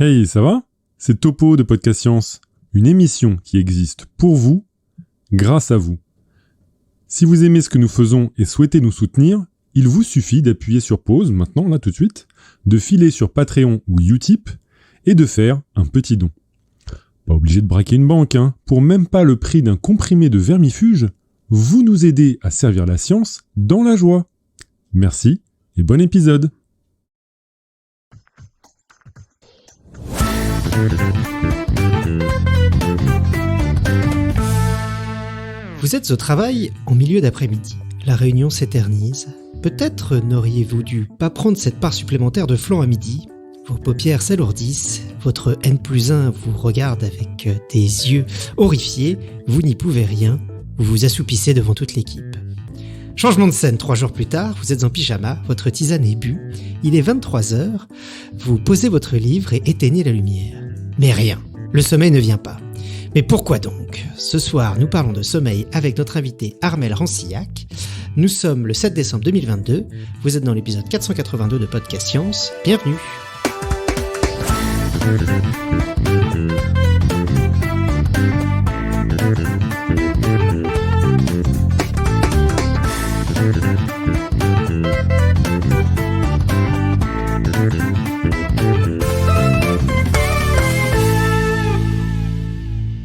Hey, ça va? C'est Topo de Podcast Science, une émission qui existe pour vous, grâce à vous. Si vous aimez ce que nous faisons et souhaitez nous soutenir, il vous suffit d'appuyer sur pause, maintenant, là tout de suite, de filer sur Patreon ou Utip et de faire un petit don. Pas obligé de braquer une banque, hein. Pour même pas le prix d'un comprimé de vermifuge, vous nous aidez à servir la science dans la joie. Merci et bon épisode. Vous êtes au travail en milieu d'après-midi. La réunion s'éternise. Peut-être n'auriez-vous dû pas prendre cette part supplémentaire de flan à midi. Vos paupières s'alourdissent, votre N+1 vous regarde avec des yeux horrifiés, vous n'y pouvez rien, vous vous assoupissez devant toute l'équipe. Changement de scène, 3 jours plus tard, vous êtes en pyjama, votre tisane est bue, il est 23h, vous posez votre livre et éteignez la lumière. Mais rien, le sommeil ne vient pas. Mais pourquoi donc? Ce soir, nous parlons de sommeil avec notre invité Armelle Rancillac. Nous sommes le 7 décembre 2022, vous êtes dans l'épisode 482 de Podcast Science, bienvenue.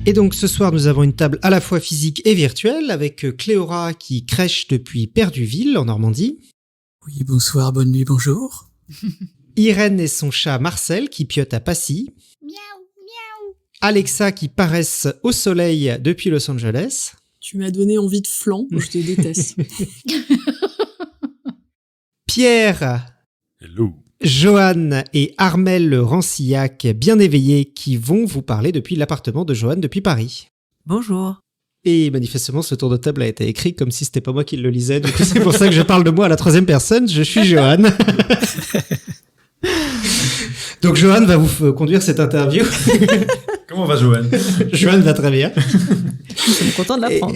Et donc ce soir, nous avons une table à la fois physique et virtuelle avec Cléora qui crèche depuis Perduville en Normandie. Oui, bonsoir, bonne nuit, bonjour. Irène et son chat Marcel qui piote à Passy. Miaou, miaou. Alexa qui paraisse au soleil depuis Los Angeles. Tu m'as donné envie de flan, je te déteste. Pierre. Hello. Johan et Armelle Rancillac, bien éveillés, qui vont vous parler depuis l'appartement de Johan depuis Paris. Bonjour. Et manifestement, ce tour de table a été écrit comme si c'était pas moi qui le lisais. Du coup, c'est pour ça que je parle de moi à la 3e personne. Je suis Johan. Donc, Johan va vous conduire cette interview. Comment va Johan? Johan va très bien. Nous sommes contents de l'apprendre.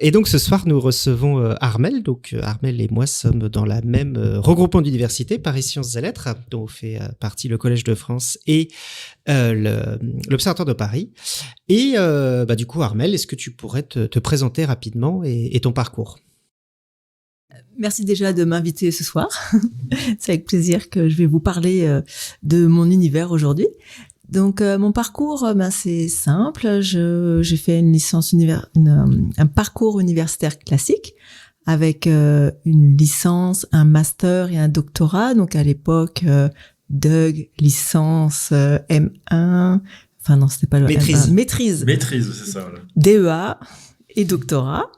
Et donc, ce soir, nous recevons Armelle. Donc, Armelle et moi sommes dans la même regroupement d'université, Paris Sciences et Lettres, dont fait partie le Collège de France et l'Observatoire de Paris. Et du coup, Armelle, est-ce que tu pourrais te présenter rapidement et ton parcours? Merci déjà de m'inviter ce soir. C'est avec plaisir que je vais vous parler de mon univers aujourd'hui. Donc mon parcours, c'est simple. J'ai fait une licence un parcours universitaire classique avec une licence, un master et un doctorat. Donc à l'époque, DUG, licence M1. Enfin non, c'était pas le Maîtrise. M1. Maîtrise. Maîtrise, c'est ça. Voilà. DEA et doctorat.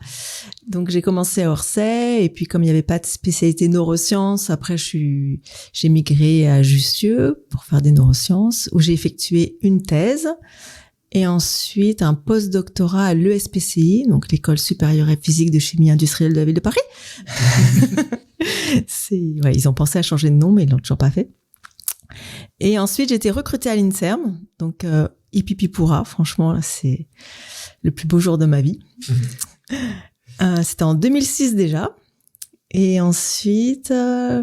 Donc j'ai commencé à Orsay et puis comme il n'y avait pas de spécialité neurosciences, après j'ai migré à Jussieu pour faire des neurosciences où j'ai effectué une thèse et ensuite un post-doctorat à l'ESPCI, donc l'École supérieure et physique de chimie industrielle de la ville de Paris. Ils ont pensé à changer de nom mais ils l'ont toujours pas fait. Et ensuite j'ai été recrutée à l'INSERM, donc Hipipipoura, franchement là, c'est le plus beau jour de ma vie. C'était en 2006 déjà. Et ensuite,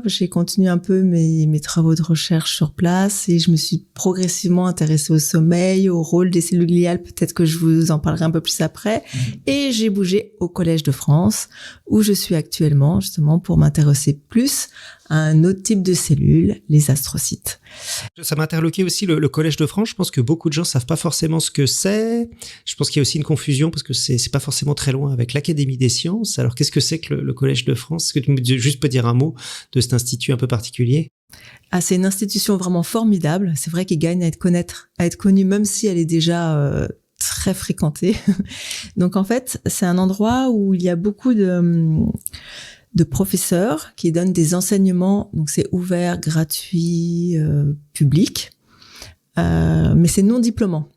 j'ai continué un peu mes travaux de recherche sur place et je me suis progressivement intéressée au sommeil, au rôle des cellules gliales. Peut-être que je vous en parlerai un peu plus après. Et j'ai bougé au Collège de France où je suis actuellement justement pour m'intéresser plus à un autre type de cellules, les astrocytes. Ça m'a interloqué aussi le Collège de France. Je pense que beaucoup de gens savent pas forcément ce que c'est. Je pense qu'il y a aussi une confusion parce que c'est pas forcément très loin avec l'Académie des sciences. Alors qu'est-ce que c'est que le Collège de France? Est-ce que tu me juste peux dire un mot de cet institut un peu particulier? C'est une institution vraiment formidable. C'est vrai qu'il gagne à être connue même si elle est déjà très fréquentée. Donc en fait, c'est un endroit où il y a beaucoup de professeurs qui donnent des enseignements, donc c'est ouvert, gratuit, public, mais c'est non diplômant.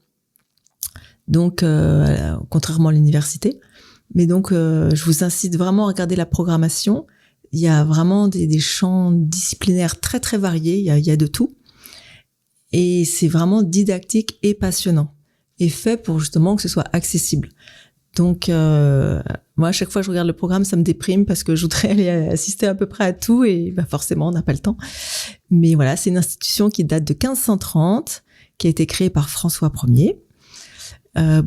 Donc, contrairement à l'université. Mais donc, je vous incite vraiment à regarder la programmation. Il y a vraiment des champs disciplinaires très très variés, il y a de tout. Et c'est vraiment didactique et passionnant. Et fait pour justement que ce soit accessible. Donc, moi, à chaque fois que je regarde le programme, ça me déprime parce que je voudrais aller assister à peu près à tout et forcément, on n'a pas le temps. Mais voilà, c'est une institution qui date de 1530, qui a été créée par François Ier. Les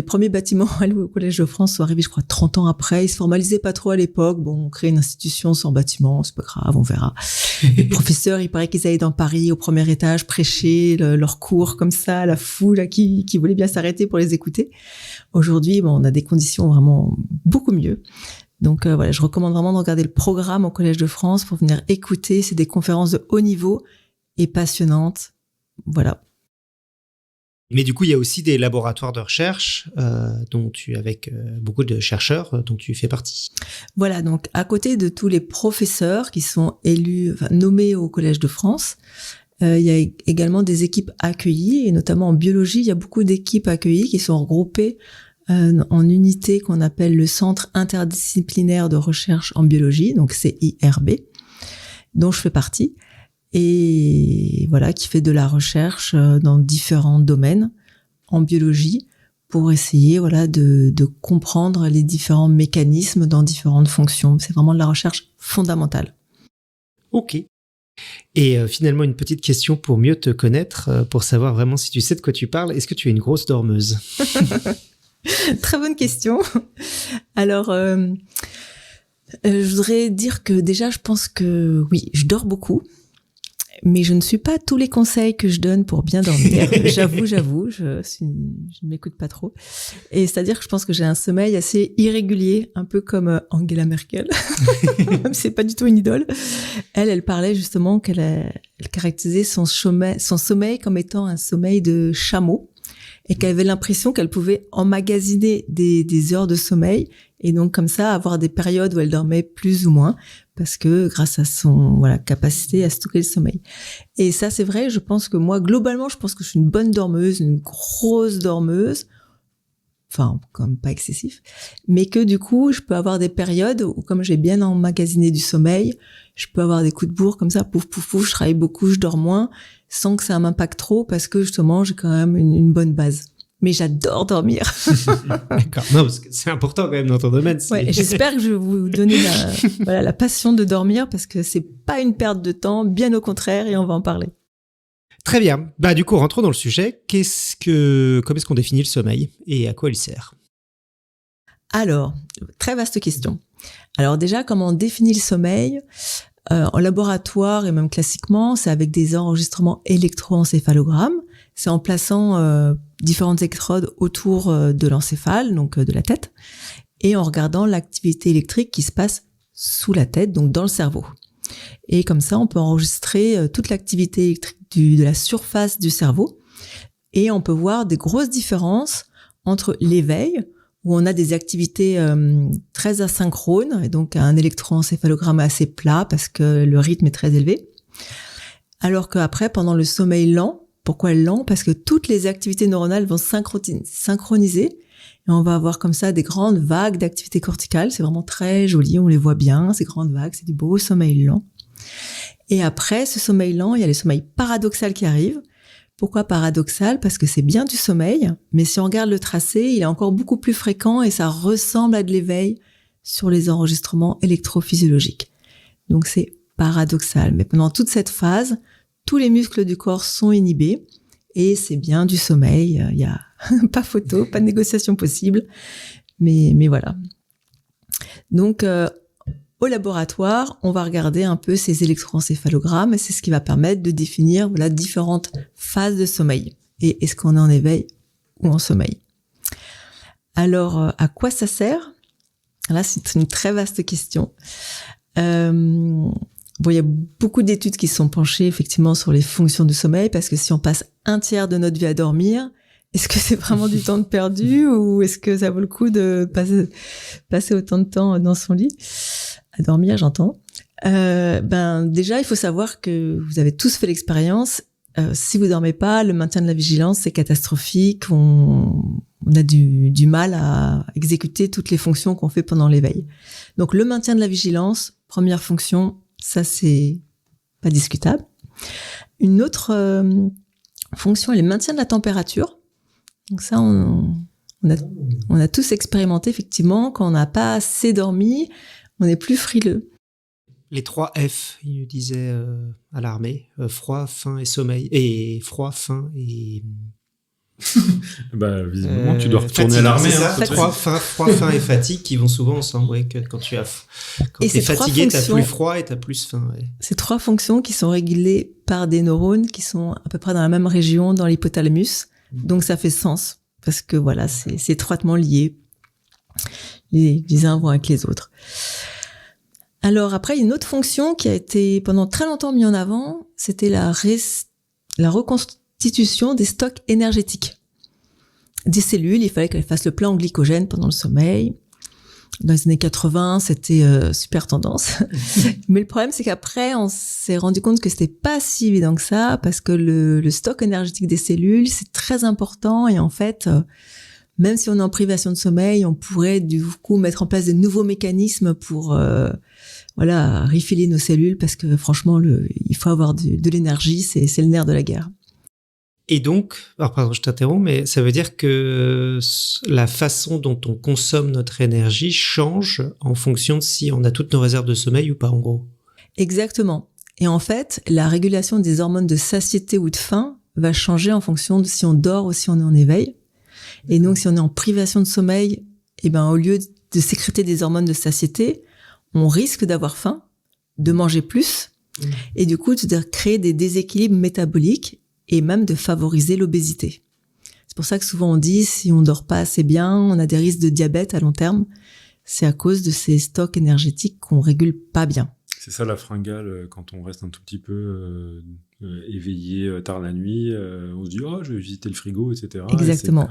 premiers bâtiments au Collège de France sont arrivés, je crois, 30 ans après. Ils se formalisaient pas trop à l'époque. Bon, on crée une institution sans bâtiment, c'est pas grave, on verra. Les professeurs, il paraît qu'ils allaient dans Paris, au premier étage, prêcher leurs cours comme ça, la foule qui voulait bien s'arrêter pour les écouter. Aujourd'hui, on a des conditions vraiment beaucoup mieux. Donc voilà, je recommande vraiment de regarder le programme au Collège de France pour venir écouter. C'est des conférences de haut niveau et passionnantes. Voilà. Mais du coup, il y a aussi des laboratoires de recherche avec beaucoup de chercheurs dont tu fais partie. Voilà, donc à côté de tous les professeurs qui sont nommés au Collège de France, il y a également des équipes accueillies, et notamment en biologie, il y a beaucoup d'équipes accueillies qui sont regroupées en unités qu'on appelle le Centre interdisciplinaire de recherche en biologie, donc CIRB, dont je fais partie. Et voilà, qui fait de la recherche dans différents domaines en biologie pour essayer de comprendre les différents mécanismes dans différentes fonctions. C'est vraiment de la recherche fondamentale. Ok. Et finalement, une petite question pour mieux te connaître, pour savoir vraiment si tu sais de quoi tu parles. Est-ce que tu es une grosse dormeuse? Très bonne question. Alors, je voudrais dire que déjà, je pense que oui, je dors beaucoup. Mais je ne suis pas tous les conseils que je donne pour bien dormir. J'avoue, je ne m'écoute pas trop. Et c'est-à-dire que je pense que j'ai un sommeil assez irrégulier, un peu comme Angela Merkel. C'est pas du tout une idole. Elle parlait justement elle caractérisait son sommeil comme étant un sommeil de chameau et qu'elle avait l'impression qu'elle pouvait emmagasiner des heures de sommeil et donc comme ça avoir des périodes où elle dormait plus ou moins parce que grâce à son capacité à stocker le sommeil. Et ça c'est vrai, je pense que moi globalement je pense que je suis une bonne dormeuse, une grosse dormeuse. Enfin, comme pas excessif, mais que du coup, je peux avoir des périodes où, comme j'ai bien emmagasiné du sommeil, je peux avoir des coups de bourre comme ça, pouf, pouf, pouf, je travaille beaucoup, je dors moins, sans que ça m'impacte trop, parce que justement, j'ai quand même une bonne base. Mais j'adore dormir. D'accord. Non, parce que c'est important quand même dans ton domaine. Ouais, et j'espère que je vais vous donner la passion de dormir, parce que c'est pas une perte de temps, bien au contraire, et on va en parler. Très bien. Du coup, rentrons dans le sujet. Comment est-ce qu'on définit le sommeil et à quoi il sert? Alors, très vaste question. Alors déjà, comment on définit le sommeil? En laboratoire et même classiquement, c'est avec des enregistrements électroencéphalogrammes. C'est en plaçant différentes électrodes autour de l'encéphale, donc de la tête, et en regardant l'activité électrique qui se passe sous la tête, donc dans le cerveau. Et comme ça, on peut enregistrer toute l'activité électrique de la surface du cerveau et on peut voir des grosses différences entre l'éveil, où on a des activités très asynchrones, et donc un électroencéphalogramme assez plat parce que le rythme est très élevé, alors qu'après, pendant le sommeil lent, pourquoi lent? Parce que toutes les activités neuronales vont synchroniser et on va avoir comme ça des grandes vagues d'activité corticale. C'est vraiment très joli, on les voit bien, ces grandes vagues, c'est du beau sommeil lent. Et après ce sommeil lent, il y a le sommeil paradoxal qui arrive. Pourquoi paradoxal? Parce que c'est bien du sommeil, mais si on regarde le tracé, il est encore beaucoup plus fréquent et ça ressemble à de l'éveil sur les enregistrements électrophysiologiques. Donc c'est paradoxal. Mais pendant toute cette phase, tous les muscles du corps sont inhibés et c'est bien du sommeil. Il y a pas photo, pas de négociation possible. Mais voilà. Donc, au laboratoire, on va regarder un peu ces électroencéphalogrammes et c'est ce qui va permettre de définir différentes phases de sommeil. Et est-ce qu'on est en éveil ou en sommeil? Alors, à quoi ça sert? Là, c'est une très vaste question. Il y a beaucoup d'études qui se sont penchées effectivement sur les fonctions du sommeil parce que si on passe un tiers de notre vie à dormir, est-ce que c'est vraiment du temps de perdu ou est-ce que ça vaut le coup de passer autant de temps dans son lit? À dormir, j'entends. Déjà, il faut savoir que vous avez tous fait l'expérience. Si vous dormez pas, le maintien de la vigilance, c'est catastrophique. On a du mal à exécuter toutes les fonctions qu'on fait pendant l'éveil. Donc, le maintien de la vigilance, première fonction, ça, c'est pas discutable. Une autre fonction, est le maintien de la température. Donc ça, on On a tous expérimenté, effectivement, quand on n'a pas assez dormi, on est plus frileux. Les 3 F, il nous disait à l'armée, froid, faim et sommeil. Et froid, faim et... Visiblement, tu dois retourner à l'armée. C'est ça, froid, faim et fatigue qui vont souvent ensemble. Ouais, que quand tu es fatigué, tu as plus froid et tu as plus faim. Ouais. Ces 3 fonctions qui sont régulées par des neurones qui sont à peu près dans la même région, dans l'hypothalamus. Donc, ça fait sens parce que voilà, c'est étroitement lié. Les uns vont avec les autres. Alors après, une autre fonction qui a été pendant très longtemps mise en avant, c'était la reconstitution des stocks énergétiques. Des cellules, il fallait qu'elles fassent le plein en glycogène pendant le sommeil. Dans les années 80, c'était super tendance. Mais le problème, c'est qu'après, on s'est rendu compte que c'était pas si évident que ça, parce que le stock énergétique des cellules, c'est très important. Et en fait, même si on est en privation de sommeil, on pourrait du coup mettre en place de nouveaux mécanismes pour refiler nos cellules, parce que franchement, il faut avoir de l'énergie, c'est le nerf de la guerre. Et donc, alors pardon, je t'interromps, mais ça veut dire que la façon dont on consomme notre énergie change en fonction de si on a toutes nos réserves de sommeil ou pas, en gros. Exactement. Et en fait, la régulation des hormones de satiété ou de faim va changer en fonction de si on dort ou si on est en éveil. Et donc, si on est en privation de sommeil, au lieu de sécréter des hormones de satiété, on risque d'avoir faim, de manger plus, et du coup, de créer des déséquilibres métaboliques et même de favoriser l'obésité. C'est pour ça que souvent on dit, si on dort pas assez bien, on a des risques de diabète à long terme. C'est à cause de ces stocks énergétiques qu'on régule pas bien. C'est ça la fringale, quand on reste un tout petit peu éveillé tard la nuit, on se dit « Oh, je vais visiter le frigo, etc. » Exactement.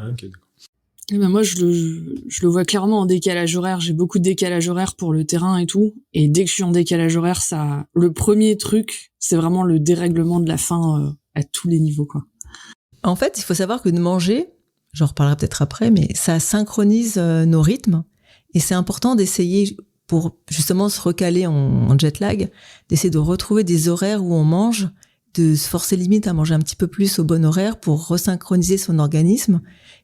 Moi, je le vois clairement en décalage horaire. J'ai beaucoup de décalage horaire pour le terrain et tout. Et dès que je suis en décalage horaire, le premier truc, c'est vraiment le dérèglement de la faim à tous les niveaux, quoi. En fait, il faut savoir que de manger, j'en reparlerai peut-être après, mais ça synchronise nos rythmes. Et c'est important d'essayer, pour justement se recaler en jet lag, d'essayer de retrouver des horaires où on mange, de se forcer limite à manger un petit peu plus au bon horaire pour resynchroniser son organisme.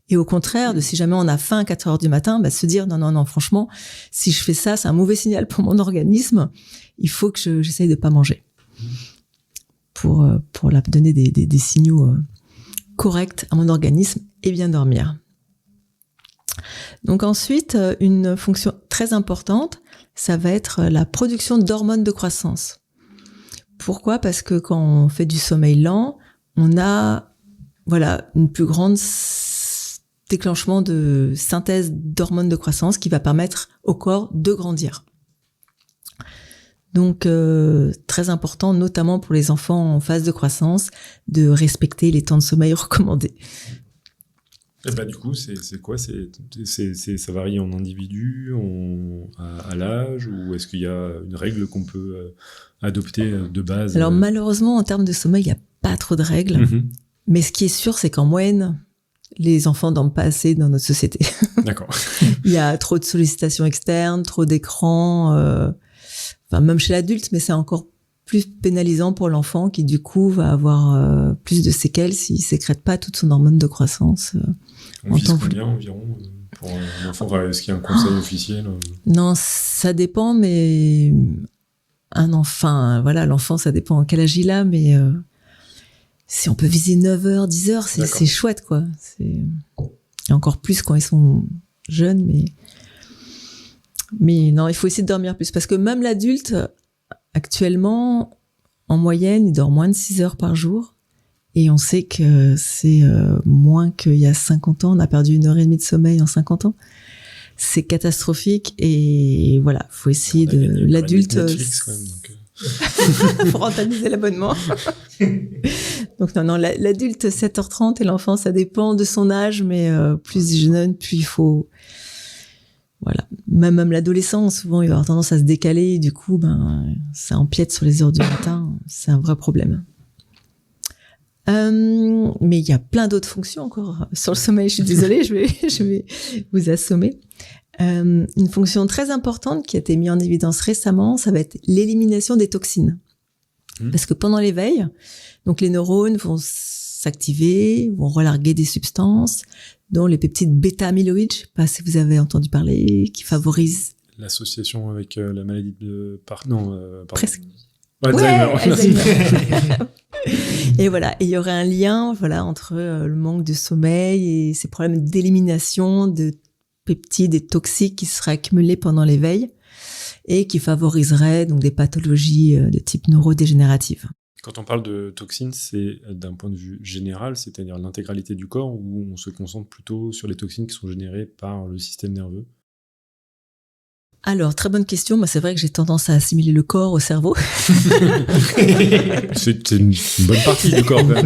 Et au contraire, si jamais on a faim à 4 heures du matin, se dire non, franchement, si je fais ça, c'est un mauvais signal pour mon organisme. Il faut que j'essaye de pas manger. Pour la donner des signaux corrects à mon organisme et bien dormir. Donc ensuite, une fonction très importante, ça va être la production d'hormones de croissance. Pourquoi ? Parce que quand on fait du sommeil lent, on a une plus grande déclenchement de synthèse d'hormones de croissance qui va permettre au corps de grandir. Donc, très important, notamment pour les enfants en phase de croissance, de respecter les temps de sommeil recommandés. Et du coup, c'est quoi ? Ça varie en individu, à l'âge, ou est-ce qu'il y a une règle qu'on peut adopter de base ? Alors malheureusement, en termes de sommeil, il n'y a pas trop de règles. Mais ce qui est sûr, c'est qu'en moyenne, les enfants dorment pas assez dans notre société. D'accord. Il y a trop de sollicitations externes, trop d'écrans... même chez l'adulte, mais c'est encore plus pénalisant pour l'enfant qui, du coup, va avoir plus de séquelles s'il sécrète pas toute son hormone de croissance. On vise combien environ pour un enfant ? Est-ce qu'il y a un conseil officiel ? Non, ça dépend, mais l'enfant, ça dépend quel âge il a, mais si on peut viser 9h, 10h, c'est chouette, quoi. Et encore plus quand ils sont jeunes, mais non, il faut essayer de dormir plus. Parce que même l'adulte, actuellement, en moyenne, il dort moins de 6 heures par jour. Et on sait que c'est moins qu'il y a 50 ans. On a perdu 1h30 de sommeil en 50 ans. C'est catastrophique. Et voilà, faut essayer de... L'adulte... Netflix, quand même, faut rentabiliser l'abonnement. Donc non, l'adulte, 7h30 et l'enfant, ça dépend de son âge. Mais plus jeune, plus il faut... Voilà. Même l'adolescent, souvent, il va avoir tendance à se décaler. Et du coup, ça empiète sur les heures du matin. C'est un vrai problème. Mais il y a plein d'autres fonctions encore sur le sommeil. Je suis désolée, je vais vous assommer. Une fonction très importante qui a été mise en évidence récemment, ça va être l'élimination des toxines. Parce que pendant l'éveil, donc les neurones vont s'activer, vont relarguer des substances, dont les peptides bêta-amyloïdes, je sais pas si vous avez entendu parler, qui favorisent... L'association avec la maladie de... pardon. Presque. Alzheimer. Et voilà, et il y aurait un lien, voilà, entre le manque de sommeil et ces problèmes d'élimination de peptides et toxiques qui seraient accumulés pendant l'éveil et qui favoriseraient donc des pathologies de type neurodégénérative. Quand on parle de toxines, c'est d'un point de vue général, c'est-à-dire l'intégralité du corps, où on se concentre plutôt sur les toxines qui sont générées par le système nerveux? Alors, très bonne question. Moi, c'est vrai que j'ai tendance à assimiler le corps au cerveau. C'est une bonne partie du corps, quand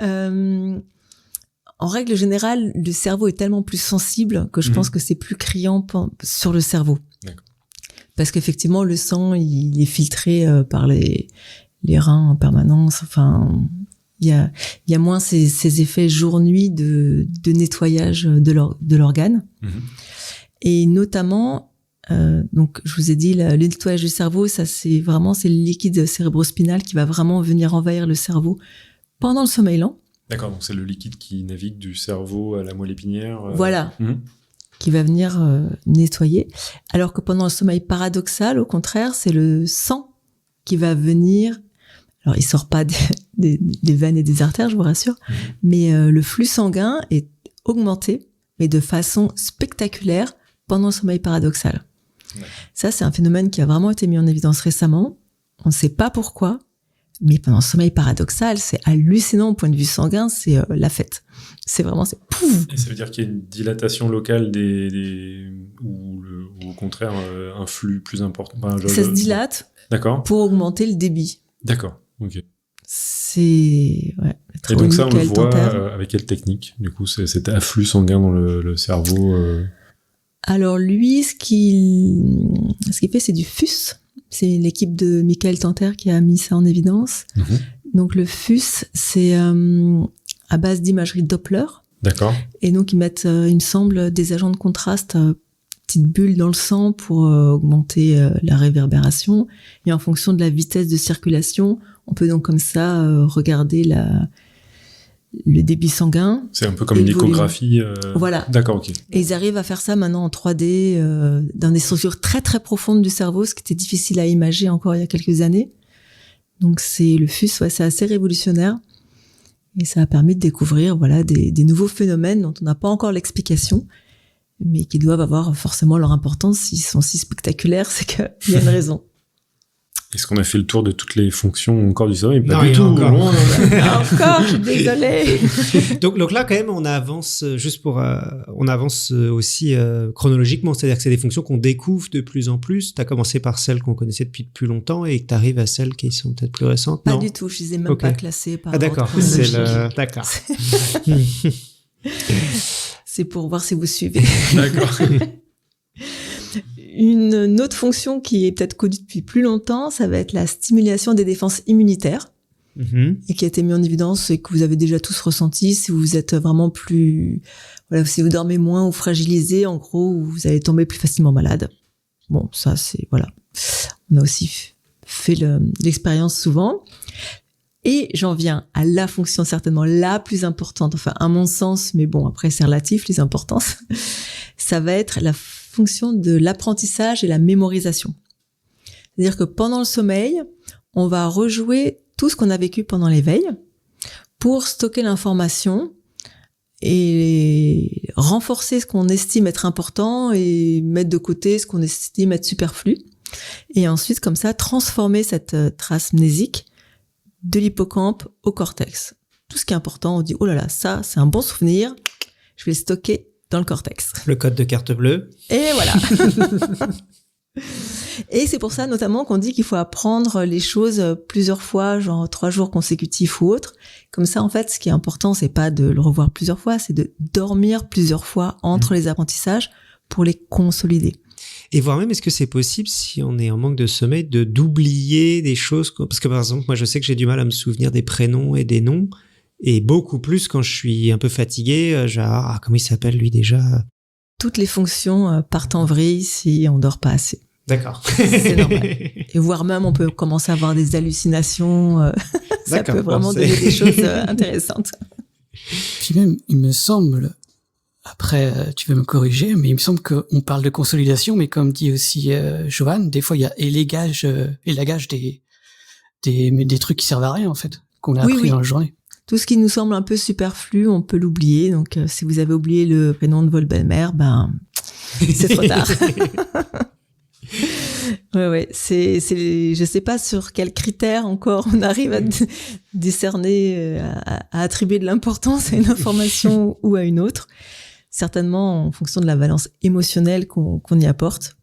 même. En règle générale, le cerveau est tellement plus sensible que je pense que c'est plus criant sur le cerveau. D'accord. Parce qu'effectivement, le sang, il est filtré par les reins en permanence. Enfin, il y a moins ces effets jour-nuit de nettoyage de l'organe. Et notamment, donc je vous ai dit, le nettoyage du cerveau, ça c'est le liquide cérébrospinal qui va vraiment venir envahir le cerveau pendant le sommeil lent. D'accord, donc c'est le liquide qui navigue du cerveau à la moelle épinière. Voilà, qui va venir nettoyer. Alors que pendant le sommeil paradoxal, au contraire, c'est le sang qui va venir... Alors, il sort pas des veines et des artères, je vous rassure, mais le flux sanguin est augmenté, mais de façon spectaculaire, pendant le sommeil paradoxal. Ouais. Ça, c'est un phénomène qui a vraiment été mis en évidence récemment. On ne sait pas pourquoi, mais pendant le sommeil paradoxal, c'est hallucinant au point de vue sanguin, c'est la fête. C'est vraiment, c'est pouf. Et ça veut dire qu'il y a une dilatation locale ou au contraire un flux plus important. Ça se dilate. D'accord. Pour augmenter le débit. D'accord. Ok. C'est Et donc ça, on le voit avec quelle technique? Du coup, cet afflux sanguin dans le cerveau. Alors lui, ce qu'il fait, c'est du FUS. C'est l'équipe de Michael Tanter qui a mis ça en évidence. Donc le FUS, c'est à base d'imagerie Doppler. D'accord. Et donc ils mettent, il me semble, des agents de contraste, petites bulles dans le sang pour augmenter la réverbération. Et en fonction de la vitesse de circulation, on peut donc comme ça regarder le débit sanguin. C'est un peu comme une échographie. Voilà. D'accord, ok. Et ils arrivent à faire ça maintenant en 3D dans des structures très très profondes du cerveau, ce qui était difficile à imager encore il y a quelques années. Donc c'est le FUS, c'est assez révolutionnaire. Et ça a permis de découvrir des nouveaux phénomènes dont on n'a pas encore l'explication, mais qui doivent avoir forcément leur importance. S'ils sont si spectaculaires, c'est qu'il y a une raison. Est-ce qu'on a fait le tour de toutes les fonctions encore du sommeil? Pas du tout. Encore, je suis désolée. donc là, quand même, on avance on avance aussi chronologiquement. C'est-à-dire que c'est des fonctions qu'on découvre de plus en plus. Tu as commencé par celles qu'on connaissait depuis plus longtemps et que tu arrives à celles qui sont peut-être plus récentes. Pas du tout. Je les ai même pas classées par ordre d'accord. chronologique. D'accord. C'est pour voir si vous suivez. D'accord. Une autre fonction qui est peut-être connue depuis plus longtemps, ça va être la stimulation des défenses immunitaires, et qui a été mise en évidence et que vous avez déjà tous ressenti si vous êtes vraiment plus... si vous dormez moins ou fragilisé, en gros, vous allez tomber plus facilement malade. Bon, ça, c'est... Voilà. On a aussi fait l'expérience souvent. Et j'en viens à la fonction certainement la plus importante, enfin, à mon sens, mais bon, après, c'est relatif, les importances. Ça va être la fonction de l'apprentissage et la mémorisation. C'est-à-dire que pendant le sommeil, on va rejouer tout ce qu'on a vécu pendant l'éveil pour stocker l'information et renforcer ce qu'on estime être important et mettre de côté ce qu'on estime être superflu. Et ensuite, comme ça, transformer cette trace mnésique de l'hippocampe au cortex. Tout ce qui est important, on dit « Oh là là, ça, c'est un bon souvenir, je vais le stocker dans le cortex. » Le code de carte bleue. Et voilà. Et c'est pour ça notamment qu'on dit qu'il faut apprendre les choses plusieurs fois, genre 3 jours consécutifs ou autre. Comme ça, en fait, ce qui est important, c'est pas de le revoir plusieurs fois, c'est de dormir plusieurs fois entre les apprentissages pour les consolider. Et voire même, est-ce que c'est possible, si on est en manque de sommeil, d'oublier des choses? Parce que par exemple, moi, je sais que j'ai du mal à me souvenir des prénoms et des noms, et beaucoup plus quand je suis un peu fatigué, genre, comment il s'appelle lui déjà? Toutes les fonctions partent en vrille si on dort pas assez. D'accord. C'est normal. Et voire même, on peut commencer à avoir des hallucinations. Ça D'accord, peut vraiment bon, donner des choses intéressantes. Puis même, il me semble, après tu vas me corriger, mais il me semble qu'on parle de consolidation, mais comme dit aussi Johan, des fois il y a élagage des trucs qui servent à rien en fait, qu'on a appris dans la journée. Tout ce qui nous semble un peu superflu, on peut l'oublier. Donc, si vous avez oublié le prénom de votre belle-mère, c'est trop tard. Ouais. Je sais pas sur quels critères encore on arrive à décerner, à attribuer de l'importance à une information ou à une autre. Certainement en fonction de la valence émotionnelle qu'on y apporte.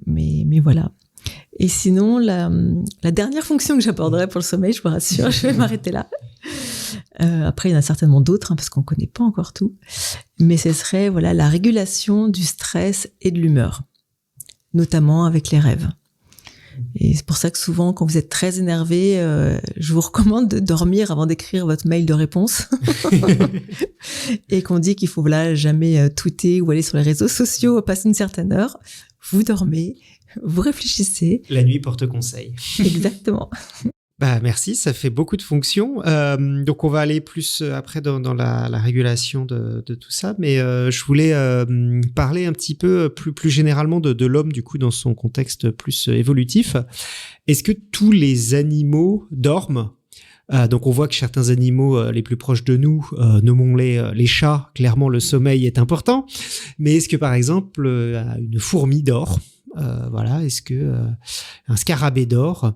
Mais voilà. Et sinon, la dernière fonction que j'aborderai pour le sommeil, je vous rassure, je vais m'arrêter là. Après, il y en a certainement d'autres, parce qu'on connaît pas encore tout. Mais ce serait, la régulation du stress et de l'humeur, notamment avec les rêves. Et c'est pour ça que souvent, quand vous êtes très énervé, je vous recommande de dormir avant d'écrire votre mail de réponse. Et qu'on dit qu'il faut jamais tweeter ou aller sur les réseaux sociaux passer une certaine heure. Vous dormez, vous réfléchissez. La nuit porte conseil. Exactement. Merci, ça fait beaucoup de fonctions. Donc on va aller plus après dans la régulation de tout ça, mais je voulais parler un petit peu plus généralement de l'homme du coup dans son contexte plus évolutif. Est-ce que tous les animaux dorment ? Donc on voit que certains animaux les plus proches de nous, nommons-les les chats, clairement le sommeil est important. Mais est-ce que par exemple une fourmi dort ? Est-ce que un scarabée dort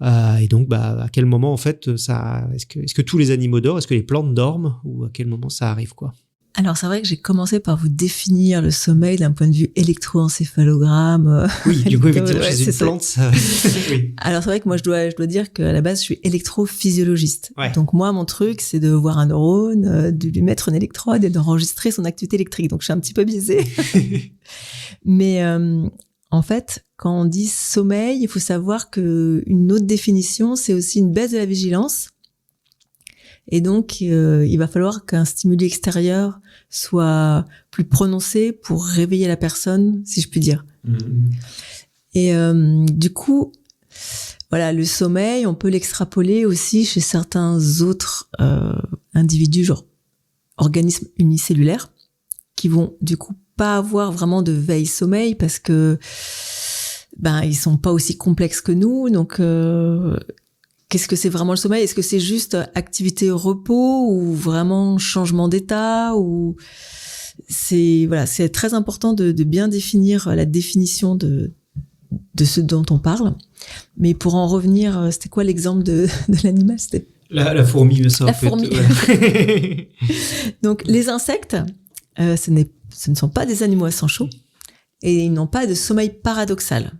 et donc à quel moment en fait est-ce que tous les animaux dorment, est-ce que les plantes dorment ou à quel moment ça arrive quoi? Alors c'est vrai que j'ai commencé par vous définir le sommeil d'un point de vue électroencéphalogramme. Oui, du coup effectivement chez une plante ça... oui. Alors c'est vrai que moi je dois dire qu'à la base je suis électrophysiologiste. Ouais. Donc moi mon truc c'est de voir un neurone, de lui mettre une électrode et d'enregistrer son activité électrique. Donc je suis un petit peu biaisée. Mais en fait, quand on dit sommeil, il faut savoir que une autre définition, c'est aussi une baisse de la vigilance. Et donc, il va falloir qu'un stimuli extérieur soit plus prononcé pour réveiller la personne, si je puis dire. Mmh. Et du coup, le sommeil, on peut l'extrapoler aussi chez certains autres individus, genre organismes unicellulaires, qui vont du coup pas avoir vraiment de veille sommeil parce que ils sont pas aussi complexes que nous. Donc qu'est-ce que c'est vraiment le sommeil ? Est-ce que c'est juste activité repos ou vraiment changement d'état ou c'est très important de bien définir la définition de ce dont on parle. Mais pour en revenir, c'était quoi l'exemple de l'animal ? C'était la fourmi, me semble. La fourmi. Donc les insectes, ce ne sont pas des animaux à sang chaud et ils n'ont pas de sommeil paradoxal.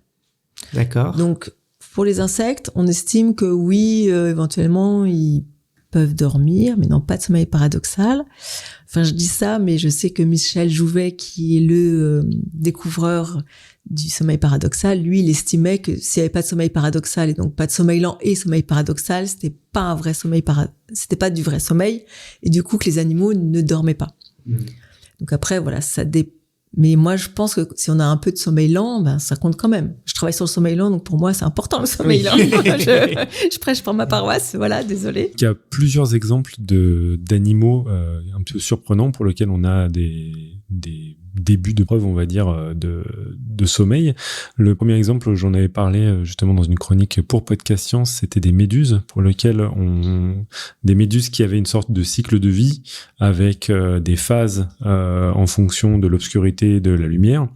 D'accord. Donc, pour les insectes, on estime que oui, éventuellement, ils peuvent dormir, mais n'ont pas de sommeil paradoxal. Enfin, je dis ça, mais je sais que Michel Jouvet, qui est le découvreur du sommeil paradoxal, lui, il estimait que s'il n'y avait pas de sommeil paradoxal et donc pas de sommeil lent et sommeil paradoxal, c'était pas un vrai sommeil c'était pas du vrai sommeil et du coup que les animaux ne dormaient pas. Mmh. Donc après, ça mais moi, je pense que si on a un peu de sommeil lent, ça compte quand même. Je travaille sur le sommeil lent, donc pour moi, c'est important le sommeil lent. Je prêche pour ma paroisse, désolé. Il y a plusieurs exemples d'animaux un peu surprenants pour lesquels on a des débuts de preuves, on va dire, de sommeil. Le premier exemple, j'en avais parlé justement dans une chronique pour Podcast Science, c'était des méduses, pour lesquelles des méduses qui avaient une sorte de cycle de vie avec des phases en fonction de l'obscurité et de la lumière,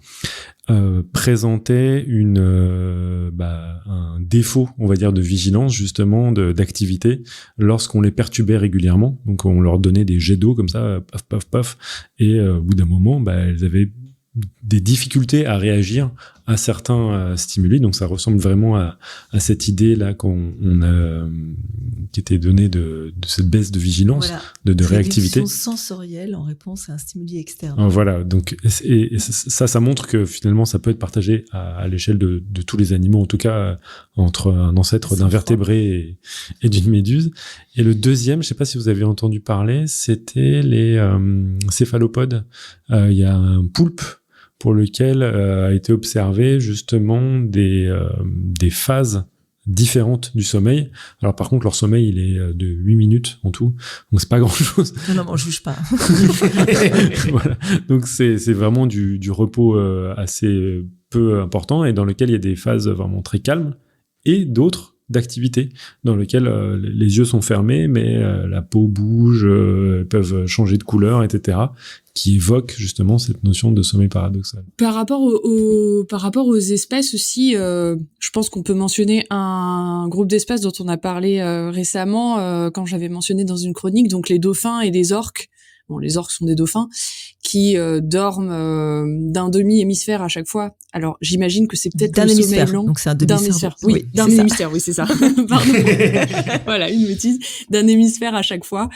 présentaient un défaut, on va dire, de vigilance, justement, d'activité, lorsqu'on les perturbait régulièrement. Donc, on leur donnait des jets d'eau comme ça, paf, paf, paf, et au bout d'un moment, elles avaient des difficultés à réagir à certains stimuli. Donc, ça ressemble vraiment à cette idée-là qui était donnée de cette baisse de vigilance, de réactivité. Réduction sensorielle en réponse à un stimuli externe. Voilà. Donc, et ça montre que finalement, ça peut être partagé à l'échelle de tous les animaux, en tout cas, entre un ancêtre d'un vertébré et d'une méduse. Et le deuxième, je sais pas si vous avez entendu parler, c'était les céphalopodes. Il y a un poulpe pour lequel a été observé justement des phases différentes du sommeil. Alors par contre, leur sommeil, il est de 8 minutes en tout, donc c'est pas grand-chose. Non, on juge pas. Voilà. Donc c'est vraiment du repos assez peu important et dans lequel il y a des phases vraiment très calmes et d'autres d'activité dans lesquelles les yeux sont fermés mais la peau bouge, peuvent changer de couleur, etc., qui évoquent justement cette notion de sommeil paradoxal. Par rapport aux espèces aussi, je pense qu'on peut mentionner un groupe d'espèces dont on a parlé récemment quand j'avais mentionné dans une chronique, donc les dauphins et les orques. Bon, les orques sont des dauphins qui dorment d'un demi-hémisphère à chaque fois. Alors, j'imagine que c'est peut-être d'un le hémisphère, sommeil lent. donc c'est un D'un demi-hémisphère. hémisphère, oui, d'un hémisphère, oui, c'est ça. Pardon. Voilà, une bêtise. D'un hémisphère à chaque fois.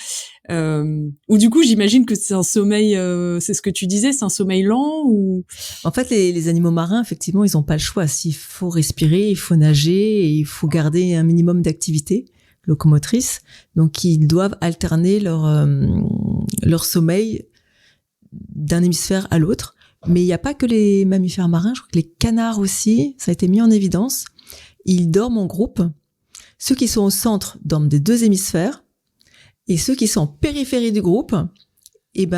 Ou du coup, j'imagine que c'est un sommeil, c'est ce que tu disais, c'est un sommeil lent ou... En fait, les animaux marins, effectivement, ils n'ont pas le choix. S'il faut respirer, il faut nager et il faut garder un minimum d'activité locomotrice. Donc, ils doivent alterner leur sommeil d'un hémisphère à l'autre. Mais il n'y a pas que les mammifères marins. Je crois que les canards aussi, ça a été mis en évidence. Ils dorment en groupe. Ceux qui sont au centre dorment des deux hémisphères. Et ceux qui sont en périphérie du groupe, ils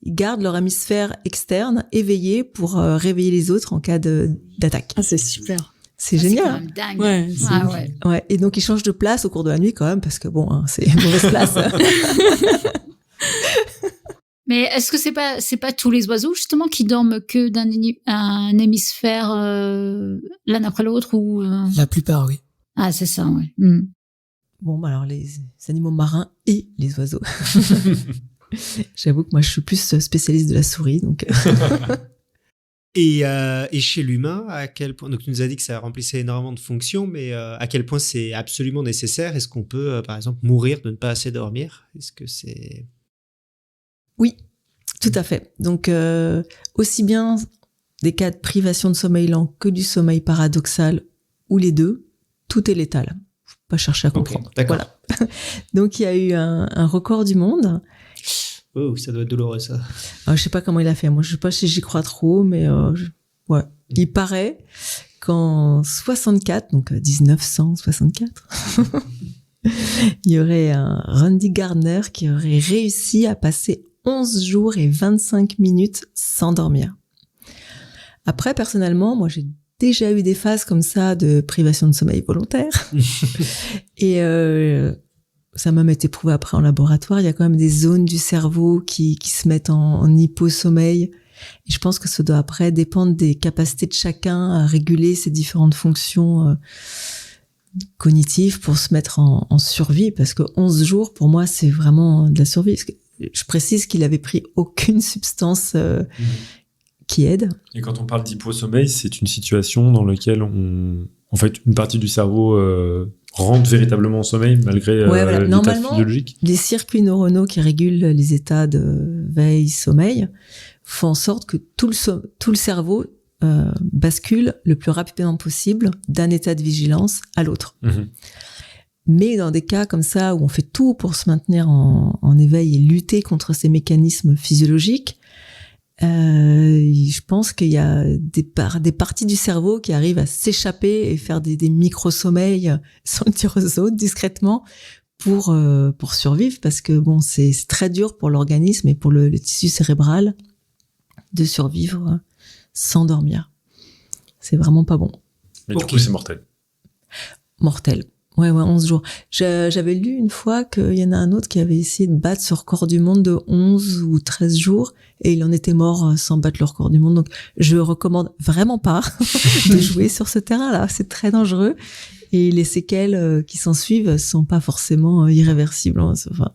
gardent leur hémisphère externe éveillé pour réveiller les autres en cas d'attaque. Ah, c'est super. C'est génial. C'est quand même dingue. Ouais, Ouais. Et donc ils changent de place au cours de la nuit quand même parce que c'est une mauvaise place. Mais est-ce que c'est pas tous les oiseaux justement qui dorment que un hémisphère l'un après l'autre ou La plupart, oui. Ah, c'est ça, ouais. Alors les animaux marins et les oiseaux. J'avoue que moi je suis plus spécialiste de la souris donc. Et chez l'humain, à quel point, donc tu nous as dit que ça remplissait énormément de fonctions, mais à quel point c'est absolument nécessaire? Est-ce qu'on peut, par exemple, mourir de ne pas assez dormir? Est-ce que c'est... Oui, tout à fait. Donc, aussi bien des cas de privation de sommeil lent que du sommeil paradoxal, ou les deux, tout est létal. Faut pas chercher à comprendre. Okay, d'accord. Voilà. Donc, il y a eu un record du monde. Oh, ça doit être douloureux, ça. Je sais pas comment il a fait. Moi, je sais pas si j'y crois trop, mais ouais. Il paraît qu'en 64, donc 1964, il y aurait un Randy Gardner qui aurait réussi à passer 11 jours et 25 minutes sans dormir. Après, personnellement, moi, j'ai déjà eu des phases comme ça de privation de sommeil volontaire. Et ça m'a été prouvé après en laboratoire. Il y a quand même des zones du cerveau qui se mettent en hyposommeil. Et je pense que ça doit après dépendre des capacités de chacun à réguler ces différentes fonctions cognitives pour se mettre en survie. Parce que 11 jours, pour moi, c'est vraiment de la survie. Parce que je précise qu'il avait pris aucune substance qui aide. Et quand on parle d'hyposommeil, c'est une situation dans laquelle en fait, une partie du cerveau rentre véritablement en sommeil malgré l'état physiologique. Les circuits neuronaux qui régulent les états de veille-sommeil font en sorte que tout le cerveau bascule le plus rapidement possible d'un état de vigilance à l'autre. Mais dans des cas comme ça où on fait tout pour se maintenir en éveil et lutter contre ces mécanismes physiologiques, je pense qu'il y a des parties du cerveau qui arrivent à s'échapper et faire des micro-sommeils sans le dire aux autres discrètement pour survivre, parce que c'est très dur pour l'organisme et pour le tissu cérébral de survivre sans dormir. C'est vraiment pas bon. Mais du coup, c'est mortel. Mortel. Ouais, 11 jours. J'avais lu une fois qu'il y en a un autre qui avait essayé de battre ce record du monde de 11 ou 13 jours et il en était mort sans battre le record du monde. Donc, je recommande vraiment pas de jouer sur ce terrain-là. C'est très dangereux et les séquelles qui s'en suivent sont pas forcément irréversibles. Enfin,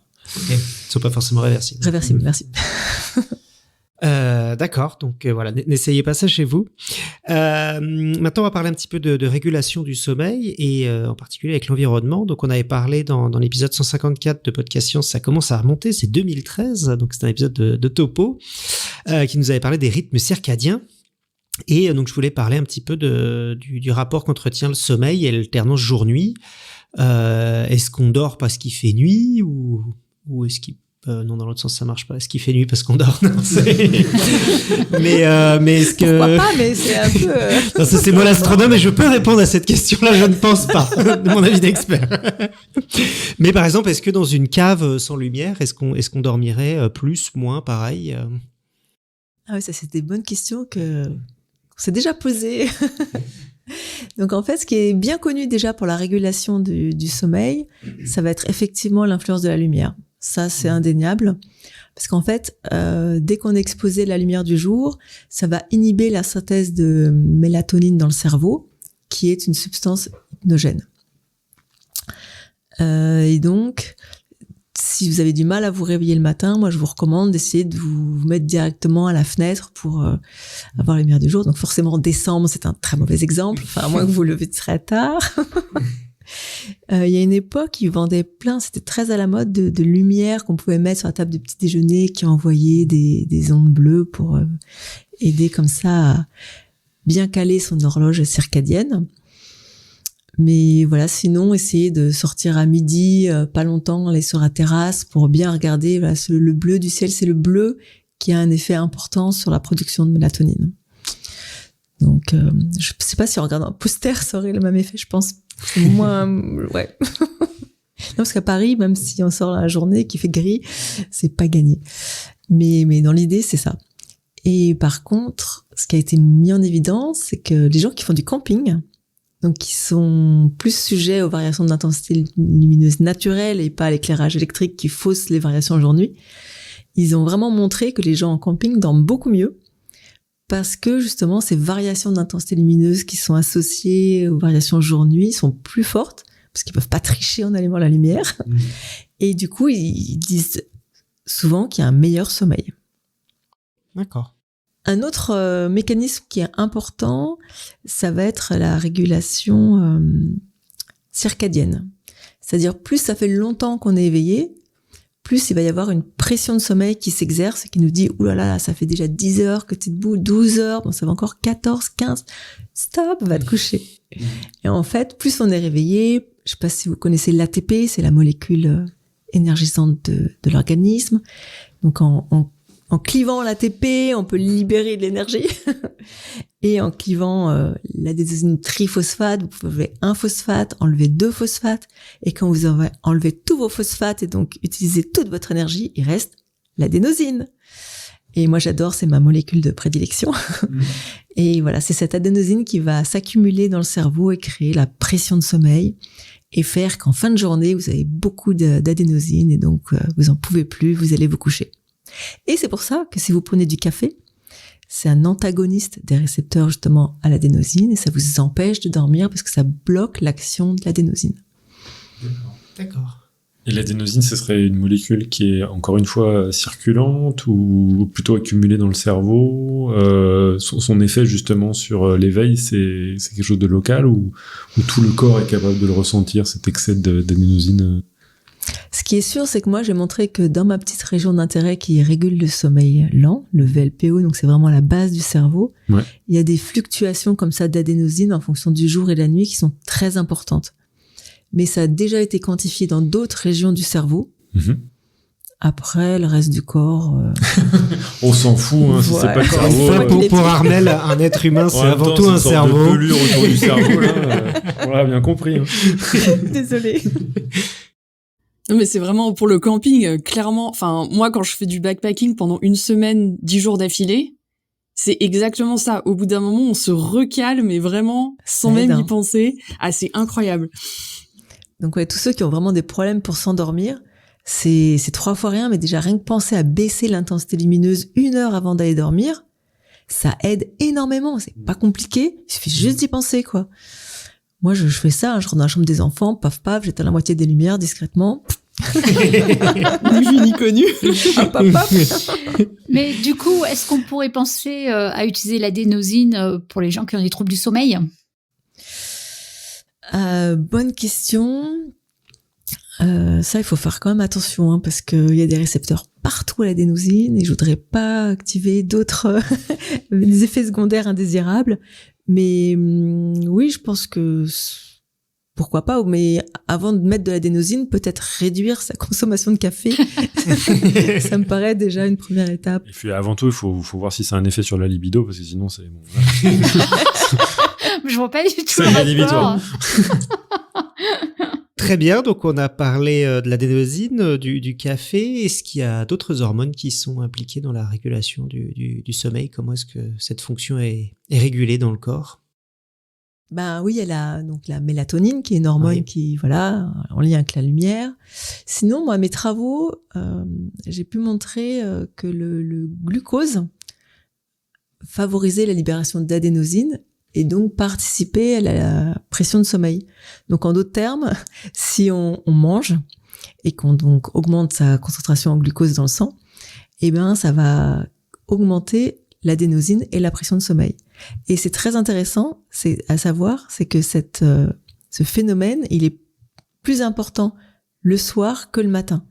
Ils sont pas forcément réversibles. Réversibles, merci. D'accord, donc voilà, n'essayez pas ça chez vous. Maintenant, on va parler un petit peu de régulation du sommeil et en particulier avec l'environnement. Donc, on avait parlé dans l'épisode 154 de Podcast Science, ça commence à remonter, c'est 2013, donc c'est un épisode de Topo qui nous avait parlé des rythmes circadiens. Et donc, je voulais parler un petit peu du rapport qu'entretient le sommeil et l'alternance jour-nuit. Est-ce qu'on dort parce qu'il fait nuit ou est-ce qu'il Non, dans l'autre sens, ça marche pas. Est-ce qu'il fait nuit parce qu'on dort? Non, mais est-ce que... Pourquoi pas, mais c'est un peu... Non, ça, c'est moi l'astronome et je peux répondre à cette question-là, je ne pense pas, de mon avis d'expert. Mais par exemple, est-ce que dans une cave sans lumière, est-ce qu'on dormirait plus, moins, pareil? Ah oui, ça, c'est des bonnes questions qu'on s'est déjà posées. Donc en fait, ce qui est bien connu déjà pour la régulation du sommeil, ça va être effectivement l'influence de la lumière. Ça, c'est indéniable. Parce qu'en fait, dès qu'on est exposé à la lumière du jour, ça va inhiber la synthèse de mélatonine dans le cerveau, qui est une substance hypnogène. Et donc, si vous avez du mal à vous réveiller le matin, moi, je vous recommande d'essayer de vous mettre directement à la fenêtre pour avoir la lumière du jour. Donc forcément, en décembre, c'est un très mauvais exemple. Enfin, à moins que vous levez très tard. Il y a une époque, ils vendaient plein, c'était très à la mode, de lumière qu'on pouvait mettre sur la table de petit déjeuner qui envoyait des ondes bleues pour aider comme ça à bien caler son horloge circadienne. Mais voilà, sinon, essayez de sortir à midi, pas longtemps, aller sur la terrasse pour bien regarder. Voilà, le bleu du ciel, c'est le bleu qui a un effet important sur la production de mélatonine. Donc, je sais pas si en regardant un poster, ça aurait le même effet, je pense. Moins, ouais. Non, parce qu'à Paris, même si on sort la journée qui fait gris, c'est pas gagné. Mais dans l'idée, c'est ça. Et par contre, ce qui a été mis en évidence, c'est que les gens qui font du camping, donc qui sont plus sujets aux variations d'intensité lumineuse naturelle et pas à l'éclairage électrique qui fausse les variations jour-nuit, ils ont vraiment montré que les gens en camping dorment beaucoup mieux parce que justement ces variations d'intensité lumineuse qui sont associées aux variations jour-nuit sont plus fortes parce qu'ils peuvent pas tricher en allumant la lumière. Et du coup, ils disent souvent qu'il y a un meilleur sommeil. D'accord. Un autre mécanisme qui est important, ça va être la régulation circadienne. C'est-à-dire, plus ça fait longtemps qu'on est éveillé, plus il va y avoir une pression de sommeil qui s'exerce et qui nous dit « Ouh là là, ça fait déjà 10 heures que tu es debout, 12 heures, bon ça va encore 14, 15, stop, va te coucher. » Et en fait, plus on est réveillé, je sais pas si vous connaissez l'ATP, c'est la molécule énergisante de l'organisme. Donc en clivant l'ATP, on peut libérer de l'énergie. Et en clivant l'adénosine triphosphate, vous pouvez enlever un phosphate, enlever 2 phosphates. Et quand vous avez enlevé tous vos phosphates et donc utilisé toute votre énergie, il reste l'adénosine. Et moi, j'adore, c'est ma molécule de prédilection. Et voilà, c'est cette adénosine qui va s'accumuler dans le cerveau et créer la pression de sommeil et faire qu'en fin de journée, vous avez beaucoup d'adénosine et donc vous en pouvez plus, vous allez vous coucher. Et c'est pour ça que si vous prenez du café, c'est un antagoniste des récepteurs justement à l'adénosine et ça vous empêche de dormir parce que ça bloque l'action de l'adénosine. D'accord. Et l'adénosine, ce serait une molécule qui est encore une fois circulante ou plutôt accumulée dans le cerveau. Son effet justement sur l'éveil, c'est quelque chose de local ou tout le corps est capable de le ressentir, cet excès d'adénosine? Ce qui est sûr, c'est que moi, j'ai montré que dans ma petite région d'intérêt qui régule le sommeil lent, le VLPO, donc c'est vraiment la base du cerveau, ouais. Il y a des fluctuations comme ça d'adénosine en fonction du jour et de la nuit qui sont très importantes. Mais ça a déjà été quantifié dans d'autres régions du cerveau. Mm-hmm. Après, le reste du corps... On s'en fout, hein, si c'est pas le cerveau. Pour Armel, un être humain, c'est avant tout un cerveau. De pelure autour du cerveau, là. On l'a bien compris. Hein. Désolée. Non, mais c'est vraiment pour le camping, clairement. Enfin, moi, quand je fais du backpacking pendant une semaine, 10 jours d'affilée, c'est exactement ça. Au bout d'un moment, on se recale, mais vraiment, sans même y penser. Ah, c'est incroyable. Donc, ouais, tous ceux qui ont vraiment des problèmes pour s'endormir, c'est 3 fois rien, mais déjà rien que penser à baisser l'intensité lumineuse 1 heure avant d'aller dormir, ça aide énormément. C'est pas compliqué. Il suffit juste d'y penser, quoi. Moi, je fais ça, hein, je rentre dans la chambre des enfants, paf, paf, j'éteins la moitié des lumières discrètement. Ni vu ni connu. Mais du coup, est-ce qu'on pourrait penser à utiliser l'adénosine pour les gens qui ont des troubles du sommeil? Bonne question. Ça, il faut faire quand même attention, hein, parce qu'il y a des récepteurs partout à l'adénosine et je voudrais pas activer d'autres des effets secondaires indésirables. Mais oui, je pense que pourquoi pas, mais avant de mettre de l'adénosine, peut-être réduire sa consommation de café. Ça me paraît déjà une première étape. Et puis avant tout, il faut voir si ça a un effet sur la libido, parce que sinon c'est bon. Je vois pas du tout C'est le rapport. rédhibitoire. Très bien, donc on a parlé de l'adénosine, du café. Est-ce qu'il y a d'autres hormones qui sont impliquées dans la régulation du sommeil? Comment est-ce que cette fonction est régulée dans le corps? Ben oui, il y a donc la mélatonine qui est une hormone Oui. qui, voilà, en lien avec la lumière. Sinon, moi, mes travaux, j'ai pu montrer que le glucose favorisait la libération d'adénosine et donc participer à la pression de sommeil. Donc, en d'autres termes, si on mange et qu'on donc augmente sa concentration en glucose dans le sang, eh ben, ça va augmenter l'adénosine et la pression de sommeil. Et c'est très intéressant, c'est que ce phénomène, il est plus important le soir que le matin.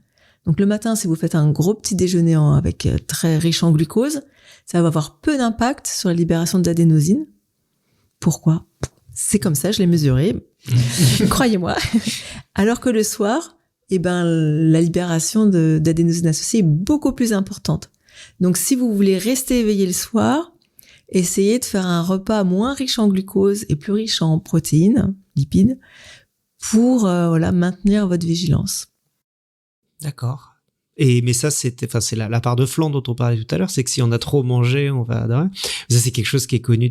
Donc le matin, si vous faites un gros petit déjeuner avec très riche en glucose, ça va avoir peu d'impact sur la libération d'adénosine. Pourquoi? C'est comme ça, je l'ai mesuré. Croyez-moi. Alors que le soir, eh ben, la libération d'adénosine associée est beaucoup plus importante. Donc si vous voulez rester éveillé le soir, essayez de faire un repas moins riche en glucose et plus riche en protéines, lipides, pour maintenir votre vigilance. D'accord. Mais ça, c'est la part de flan dont on parlait tout à l'heure, c'est que si on a trop mangé, on va... Ça, c'est quelque chose qui est connu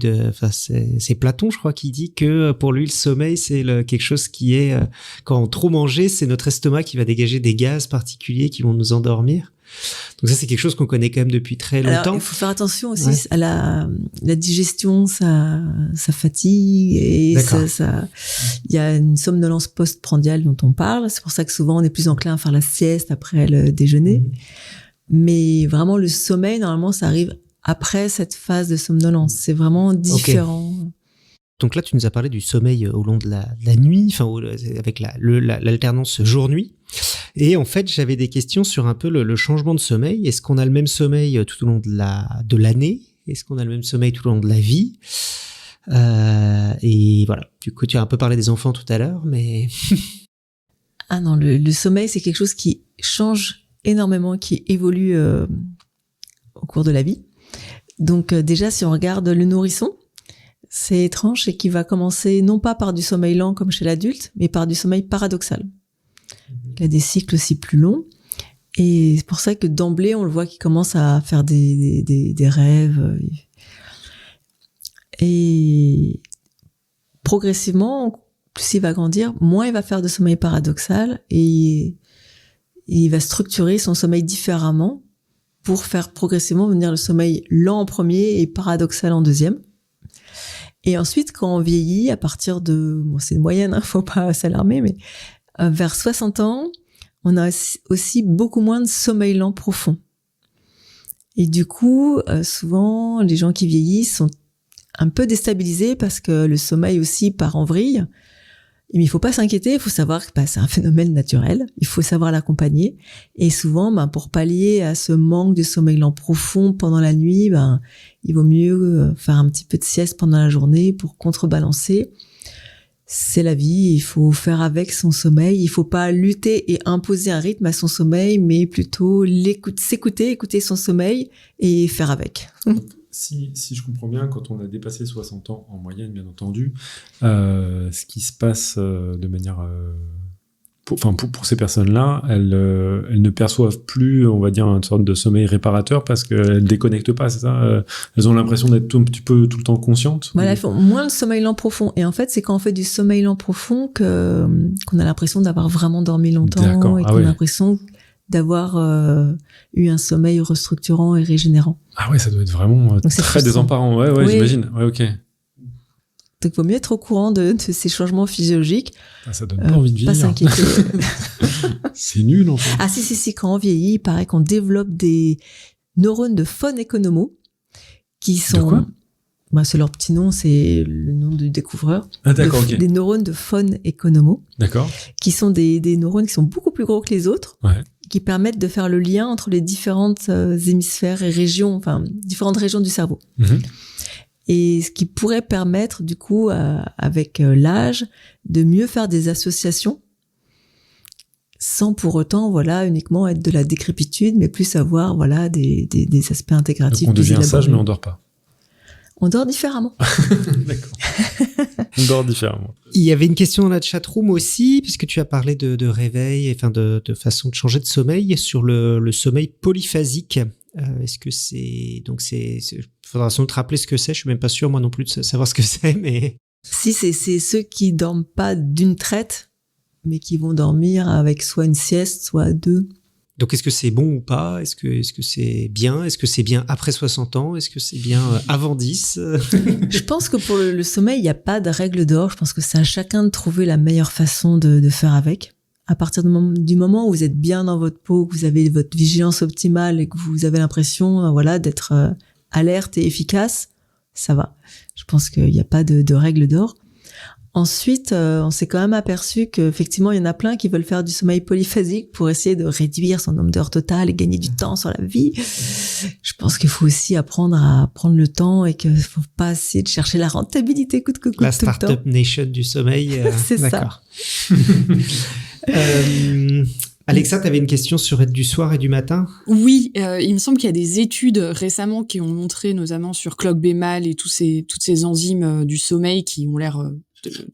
c'est Platon, je crois, qui dit que pour lui, le sommeil, c'est quelque chose qui est... quand on trop manger, c'est notre estomac qui va dégager des gaz particuliers qui vont nous endormir. Donc ça, c'est quelque chose qu'on connaît quand même depuis très longtemps. Alors, il faut faire attention aussi à la digestion, ça fatigue et il y a une somnolence postprandiale dont on parle. C'est pour ça que souvent on est plus enclin à faire la sieste après le déjeuner. Mais vraiment, le sommeil, normalement, ça arrive après cette phase de somnolence. C'est vraiment différent. Okay. Donc là, tu nous as parlé du sommeil au long de la nuit, avec l'alternance jour-nuit. Et en fait, j'avais des questions sur un peu le changement de sommeil. Est-ce qu'on a le même sommeil tout au long de l'année? Est-ce qu'on a le même sommeil tout au long de la vie? Et voilà. Du coup, tu as un peu parlé des enfants tout à l'heure, mais... Ah non, le sommeil, c'est quelque chose qui change énormément, qui évolue au cours de la vie. Donc déjà, si on regarde le nourrisson, c'est étrange, c'est qu'il va commencer non pas par du sommeil lent comme chez l'adulte, mais par du sommeil paradoxal. Il a des cycles aussi plus longs. Et c'est pour ça que d'emblée, on le voit qu'il commence à faire des rêves. Et progressivement, plus il va grandir, moins il va faire de sommeil paradoxal et il va structurer son sommeil différemment pour faire progressivement venir le sommeil lent en premier et paradoxal en deuxième. Et ensuite, quand on vieillit, à partir de... Bon, c'est une moyenne, faut pas s'alarmer, mais vers 60 ans, on a aussi beaucoup moins de sommeil lent profond. Et du coup, souvent, les gens qui vieillissent sont un peu déstabilisés parce que le sommeil aussi part en vrille. Mais il faut pas s'inquiéter, il faut savoir que c'est un phénomène naturel, il faut savoir l'accompagner. Et souvent, pour pallier à ce manque de sommeil lent profond pendant la nuit, il vaut mieux faire un petit peu de sieste pendant la journée pour contrebalancer. C'est la vie, il faut faire avec son sommeil, il faut pas lutter et imposer un rythme à son sommeil, mais plutôt écouter son sommeil et faire avec. Si je comprends bien, quand on a dépassé 60 ans, en moyenne, bien entendu, ce qui se passe de manière... pour ces personnes-là, elles ne perçoivent plus, on va dire, une sorte de sommeil réparateur parce qu'elles ne déconnectent pas, c'est ça? Elles ont l'impression d'être un petit peu tout le temps conscientes? Voilà, elles font moins de sommeil lent profond. Et en fait, c'est quand on fait du sommeil lent profond qu'on a l'impression d'avoir vraiment dormi longtemps. D'accord. Et qu'on a l'impression d'avoir eu un sommeil restructurant et régénérant. Ah ouais, ça doit être vraiment très désemparant. Ouais, oui. J'imagine. Ouais, ok. Donc, il vaut mieux être au courant de ces changements physiologiques. Ah, ça donne pas envie de vivre. Pas s'inquiéter. C'est nul, en fait. Ah si, quand on vieillit, il paraît qu'on développe des neurones de faune économo qui sont... De quoi? C'est leur petit nom, c'est le nom du découvreur. Ah d'accord, ok. Des neurones de faune économo. D'accord. Qui sont des neurones qui sont beaucoup plus gros que les autres. Ouais. Qui permettent de faire le lien entre les différentes hémisphères et régions, enfin, différentes régions du cerveau. et ce qui pourrait permettre du coup avec l'âge de mieux faire des associations sans pour autant uniquement être de la décrépitude, mais plus avoir des aspects intégratifs. Donc on devient plus sage élaborés. mais on dort pas. On dort différemment. D'accord. On dort différemment. Il y avait une question dans la chatroom aussi, puisque tu as parlé de réveil, enfin de façon de changer de sommeil, sur le sommeil polyphasique. Est-ce que faudra sans doute rappeler ce que c'est, je suis même pas sûr moi non plus de savoir ce que c'est, mais... Si, c'est ceux qui dorment pas d'une traite, mais qui vont dormir avec soit une sieste, soit deux. Donc est-ce que c'est bon ou pas? Est-ce que c'est bien? Est-ce que c'est bien après 60 ans? Est-ce que c'est bien avant 10? Je pense que pour le sommeil, il n'y a pas de règle d'or. Je pense que c'est à chacun de trouver la meilleure façon de faire avec. À partir du moment où vous êtes bien dans votre peau, que vous avez votre vigilance optimale et que vous avez l'impression d'être alerte et efficace, ça va. Je pense qu'il n'y a pas de règle d'or. Ensuite, on s'est quand même aperçu qu'effectivement, il y en a plein qui veulent faire du sommeil polyphasique pour essayer de réduire son nombre d'heures totales et gagner du temps sur la vie. Je pense qu'il faut aussi apprendre à prendre le temps et qu'il ne faut pas essayer de chercher la rentabilité coûte que coûte La tout le temps. Startup Nation du sommeil. C'est d'accord. Alexa, tu avais une question sur être du soir et du matin? Oui, il me semble qu'il y a des études récemment qui ont montré, notamment sur ClockBMAL et toutes ces enzymes du sommeil qui ont l'air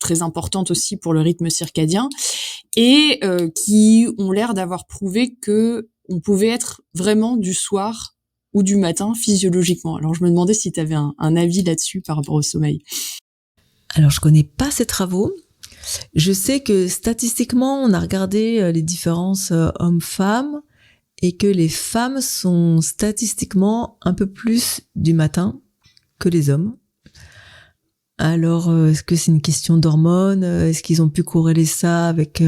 très importantes aussi pour le rythme circadien et qui ont l'air d'avoir prouvé que on pouvait être vraiment du soir ou du matin physiologiquement. Alors je me demandais si tu avais un avis là-dessus par rapport au sommeil. Alors je connais pas ces travaux. Je sais que statistiquement, on a regardé les différences hommes-femmes et que les femmes sont statistiquement un peu plus du matin que les hommes. Alors, est-ce que c'est une question d'hormones? Est-ce qu'ils ont pu corréler ça avec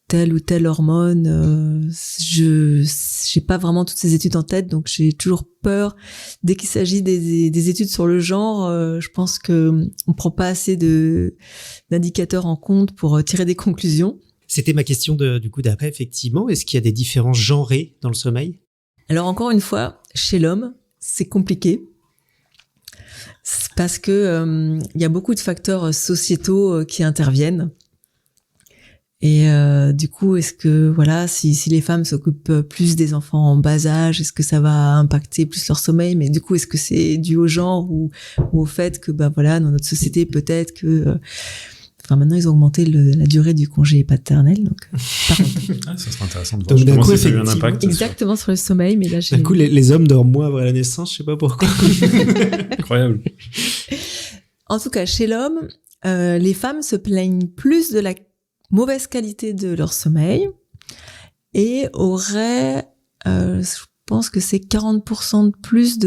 telle ou telle hormone? Je j'ai pas vraiment toutes ces études en tête, donc j'ai toujours peur dès qu'il s'agit des études sur le genre. Je pense que on prend pas assez d'indicateurs en compte pour tirer des conclusions. C'était ma question du coup d'après, effectivement. Est-ce qu'il y a des différences genrées dans le sommeil? Alors encore une fois, chez l'homme, c'est compliqué. C'est parce que il y a beaucoup de facteurs sociétaux qui interviennent. Et du coup, est-ce que si les femmes s'occupent plus des enfants en bas âge, est-ce que ça va impacter plus leur sommeil? Mais du coup, est-ce que c'est dû au genre ou au fait que dans notre société peut-être que maintenant ils ont augmenté la durée du congé paternel, donc par contre. Ça serait intéressant de Donc, voir d'un coup, si ça a eu un effectivement, impact. Exactement sur le sommeil, mais là j'ai D'un coup, les hommes dorment moins après la naissance, je sais pas pourquoi. Incroyable. En tout cas, chez l'homme, les femmes se plaignent plus de la mauvaise qualité de leur sommeil et auraient, je pense que c'est 40% de plus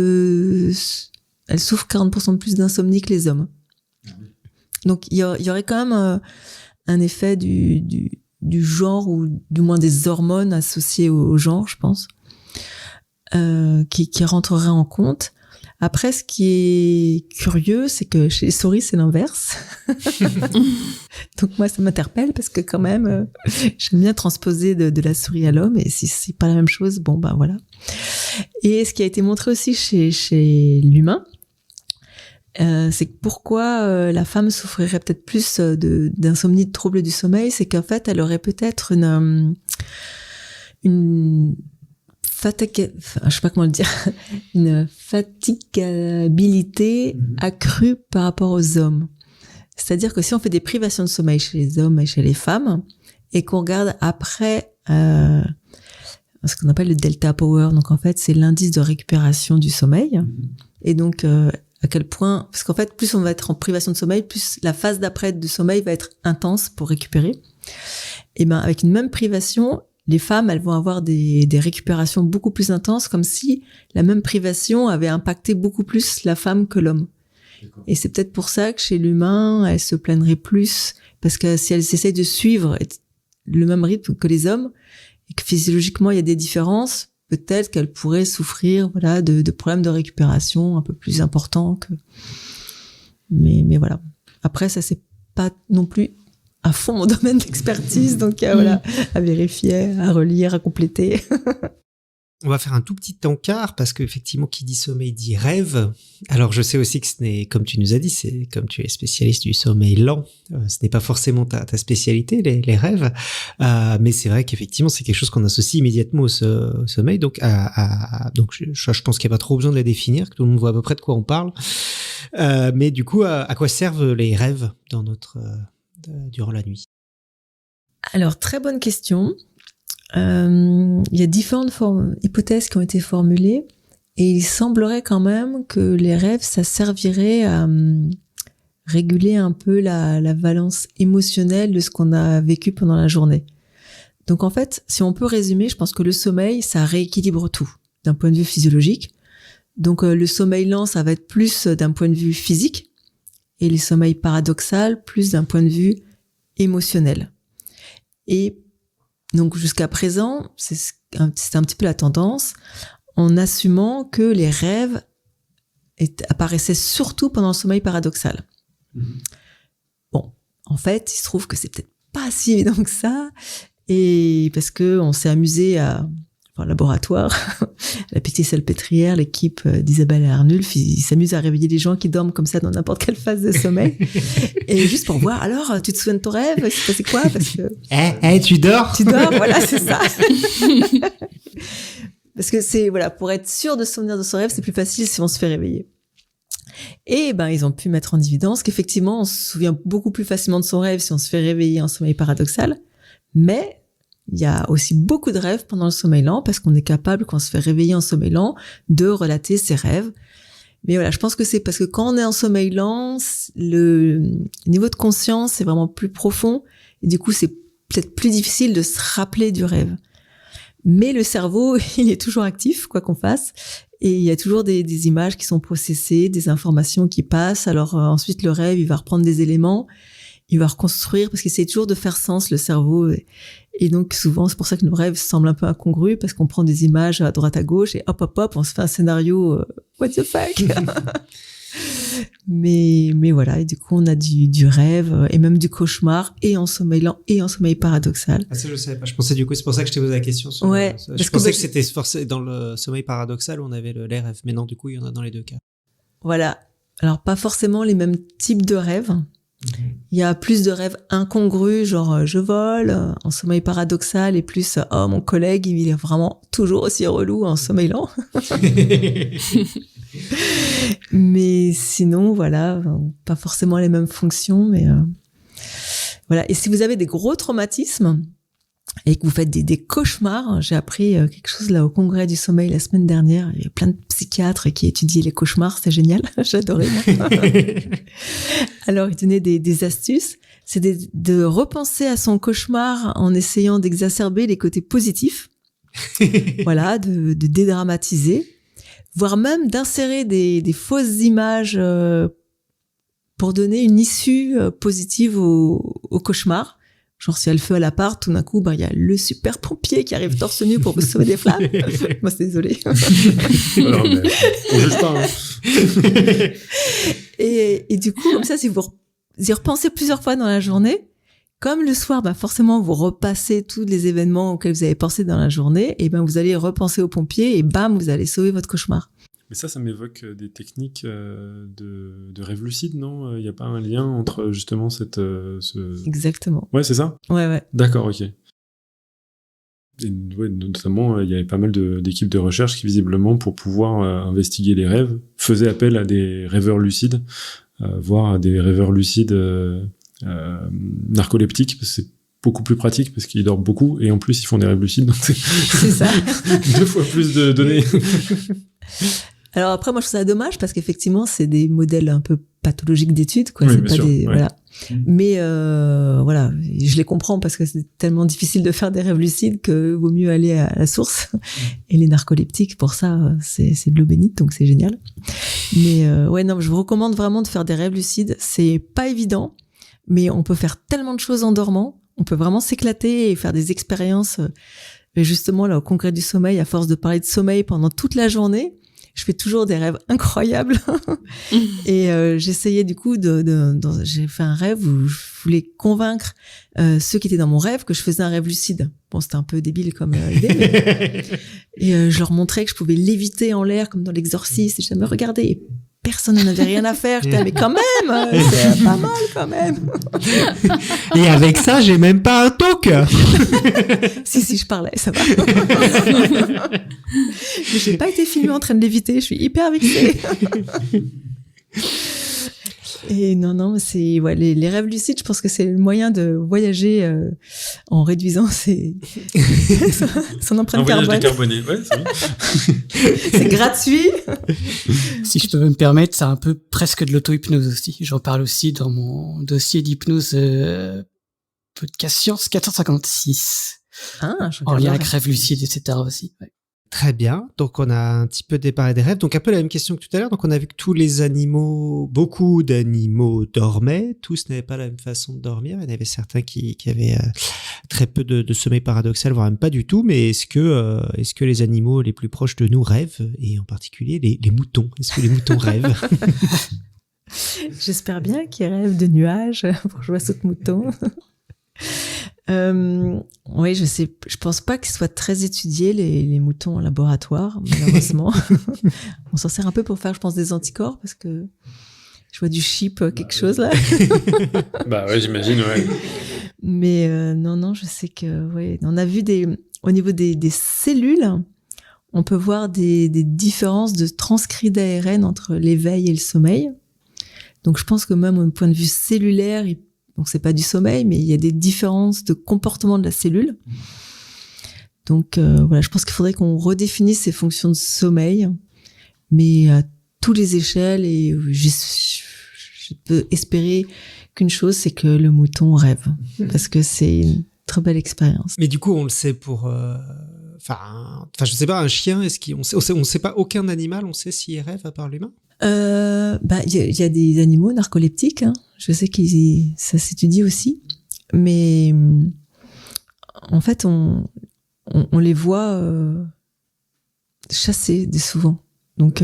elles souffrent 40% de plus d'insomnie que les hommes. Donc il y aurait quand même un effet du genre ou du moins des hormones associées au genre, je pense, qui rentrerait en compte. Après, ce qui est curieux, c'est que chez les souris, c'est l'inverse. Donc moi, ça m'interpelle parce que quand même, j'aime bien transposer de la souris à l'homme, et si c'est pas la même chose, voilà. Et ce qui a été montré aussi chez l'humain, c'est que pourquoi la femme souffrirait peut-être plus d'insomnie, de troubles du sommeil, c'est qu'en fait, elle aurait peut-être une je sais pas comment le dire, une fatigabilité accrue par rapport aux hommes. C'est-à-dire que si on fait des privations de sommeil chez les hommes et chez les femmes, et qu'on regarde après ce qu'on appelle le delta power, donc en fait c'est l'indice de récupération du sommeil, et donc à quel point, parce qu'en fait plus on va être en privation de sommeil, plus la phase d'après du sommeil va être intense pour récupérer. Et avec une même privation, les femmes, elles vont avoir des récupérations beaucoup plus intenses, comme si la même privation avait impacté beaucoup plus la femme que l'homme. D'accord. Et c'est peut-être pour ça que chez l'humain, elles se plaigneraient plus, parce que si elles essayent de suivre le même rythme que les hommes, et que physiologiquement il y a des différences, peut-être qu'elles pourraient souffrir de problèmes de récupération un peu plus importants que... Mais voilà. Après, ça c'est pas non plus à fond mon domaine d'expertise, donc à vérifier, à relire, à compléter. On va faire un tout petit encart parce qu'effectivement, qui dit sommeil dit rêve. Alors, je sais aussi que ce n'est, comme tu nous as dit, c'est comme tu es spécialiste du sommeil lent, ce n'est pas forcément ta spécialité, les rêves. Mais c'est vrai qu'effectivement, c'est quelque chose qu'on associe immédiatement au sommeil. Donc, donc je pense qu'il n'y a pas trop besoin de les définir, que tout le monde voit à peu près de quoi on parle. Mais du coup, à quoi servent les rêves dans durant la nuit? Alors, très bonne question. Il y a différentes hypothèses qui ont été formulées et il semblerait quand même que les rêves, ça servirait à réguler un peu la valence émotionnelle de ce qu'on a vécu pendant la journée. Donc en fait, si on peut résumer, je pense que le sommeil, ça rééquilibre tout d'un point de vue physiologique. Donc le sommeil lent, ça va être plus d'un point de vue physique et le sommeil paradoxal, plus d'un point de vue émotionnel. Et donc jusqu'à présent, c'est un petit peu la tendance, en assumant que les rêves apparaissaient surtout pendant le sommeil paradoxal. Bon, en fait, il se trouve que c'est peut-être pas si évident que ça, et parce que on s'est amusé au laboratoire, la petite salpêtrière, l'équipe d'Isabelle et Arnulf, ils s'amusent à réveiller les gens qui dorment comme ça dans n'importe quelle phase de sommeil. Et juste pour voir, alors, tu te souviens de ton rêve? Il s'est passé quoi? Parce que... tu dors? Tu dors, voilà, c'est ça. Parce que pour être sûr de se souvenir de son rêve, c'est plus facile si on se fait réveiller. Et ils ont pu mettre en évidence qu'effectivement, on se souvient beaucoup plus facilement de son rêve si on se fait réveiller en sommeil paradoxal. Mais il y a aussi beaucoup de rêves pendant le sommeil lent parce qu'on est capable, quand on se fait réveiller en sommeil lent, de relater ses rêves. Mais voilà, je pense que c'est parce que quand on est en sommeil lent, le niveau de conscience est vraiment plus profond et du coup, c'est peut-être plus difficile de se rappeler du rêve. Mais le cerveau, il est toujours actif, quoi qu'on fasse. Et il y a toujours des images qui sont processées, des informations qui passent. Alors ensuite, le rêve, il va reprendre des éléments, il va reconstruire parce qu'il essaie toujours de faire sens, le cerveau. Et donc souvent, c'est pour ça que nos rêves semblent un peu incongrus parce qu'on prend des images à droite à gauche et hop, on se fait un scénario what the fuck. mais voilà, et du coup on a du rêve et même du cauchemar et en sommeil lent et en sommeil paradoxal. Ah, ça je savais pas. Je pensais du coup, c'est pour ça que je t'ai posé la question. Ouais. Je pensais que c'était forcément dans le sommeil paradoxal où on avait les rêves, mais non, du coup il y en a dans les deux cas. Voilà. Alors pas forcément les mêmes types de rêves. Il y a plus de rêves incongrus, genre je vole en sommeil paradoxal et plus mon collègue il est vraiment toujours aussi relou en sommeil lent. Mais sinon voilà, pas forcément les mêmes fonctions, mais voilà. Et si vous avez des gros traumatismes et que vous faites des cauchemars, j'ai appris quelque chose là au congrès du sommeil la semaine dernière. Il y a plein de psychiatres qui étudiaient les cauchemars, c'est génial, j'adorais moi. Alors ils donnaient des astuces, c'est de repenser à son cauchemar en essayant d'exacerber les côtés positifs, voilà, de dédramatiser, voire même d'insérer des fausses images pour donner une issue positive au cauchemar. Genre, si elle feu à l'appart, tout d'un coup, il y a le super pompier qui arrive torse nu pour vous sauver des flammes. Moi, c'est désolé. Alors, mais on juge pas, hein. Et du coup, comme ça, si vous y repensez plusieurs fois dans la journée, comme le soir, forcément, vous repassez tous les événements auxquels vous avez pensé dans la journée, et vous allez repenser au pompier et bam, vous allez sauver votre cauchemar. Mais ça m'évoque des techniques de rêve lucide, non? Il n'y a pas un lien entre justement Exactement. Ouais, c'est ça? Ouais. D'accord, ok. Et, ouais, notamment, il y avait pas mal d'équipes de recherche qui, visiblement, pour pouvoir investiguer les rêves, faisaient appel à des rêveurs lucides, voire à des rêveurs lucides narcoleptiques, parce que c'est beaucoup plus pratique parce qu'ils dorment beaucoup et en plus ils font des rêves lucides, donc c'est ça. 2 fois plus de données. Alors après, moi je trouve ça dommage parce qu'effectivement c'est des modèles un peu pathologiques d'études, quoi. Oui, c'est pas sûr, des ouais. voilà. Mais voilà, je les comprends parce que c'est tellement difficile de faire des rêves lucides que vaut mieux aller à la source. Et les narcoleptiques, pour ça, c'est de l'eau bénite, donc c'est génial. Mais ouais, non, je vous recommande vraiment de faire des rêves lucides. C'est pas évident, mais on peut faire tellement de choses en dormant. On peut vraiment s'éclater et faire des expériences. Et justement, là, au congrès du sommeil, à force de parler de sommeil pendant toute la journée, je fais toujours des rêves incroyables. Et j'essayais du coup j'ai fait un rêve où je voulais convaincre ceux qui étaient dans mon rêve que je faisais un rêve lucide. Bon, c'était un peu débile comme idée, mais... Et je leur montrais que je pouvais léviter en l'air comme dans l'Exorciste. Et je disais, mais regardez, et personne n'en avait rien à faire. J'étais, mais quand même, c'est pas mal quand même. Et avec ça, j'ai même pas un talk. Si, je parlais, ça va. Mais j'ai pas été filmée en train de léviter. Je suis hyper vexée. Et non, c'est les rêves lucides. Je pense que c'est le moyen de voyager en réduisant son empreinte carbone. Voyage décarboné, ouais, c'est bien. C'est gratuit. Si je peux me permettre, c'est un peu presque de l'auto-hypnose aussi. J'en parle aussi dans mon dossier d'hypnose podcast Science 456. En lien avec rêve lucide, etc. aussi. Ouais. Très bien. Donc, on a un petit peu déparé des rêves. Donc, un peu la même question que tout à l'heure. Donc, on a vu que tous les animaux, beaucoup d'animaux dormaient. Tous n'avaient pas la même façon de dormir. Il y en avait certains qui avaient très peu de sommeil paradoxal, voire même pas du tout. Mais est-ce que les animaux les plus proches de nous rêvent? Et en particulier, les moutons. Est-ce que les moutons rêvent? J'espère bien qu'ils rêvent de nuages pour jouer à saute-mouton. Oui, je pense pas qu'ils soient très étudiés, les moutons en laboratoire, malheureusement. On s'en sert un peu pour faire, je pense, des anticorps, parce que je vois du chip, quelque chose, là. Bah ouais, j'imagine, ouais. Mais non, je sais que, ouais, on a vu au niveau des cellules, on peut voir des différences de transcrits d'ARN entre l'éveil et le sommeil. Donc, je pense que même au point de vue cellulaire, donc c'est pas du sommeil, mais il y a des différences de comportement de la cellule. Donc voilà, je pense qu'il faudrait qu'on redéfinisse ces fonctions de sommeil, mais à toutes les échelles. Et je peux espérer qu'une chose, c'est que le mouton rêve, parce que c'est une très belle expérience. Mais du coup, on le sait pour... Enfin, je sais pas, un chien, on sait pas, aucun animal, on sait s'il rêve à part l'humain? Y a des animaux narcoleptiques, hein. Je sais ça s'étudie aussi, mais en fait on les voit chasser souvent. Donc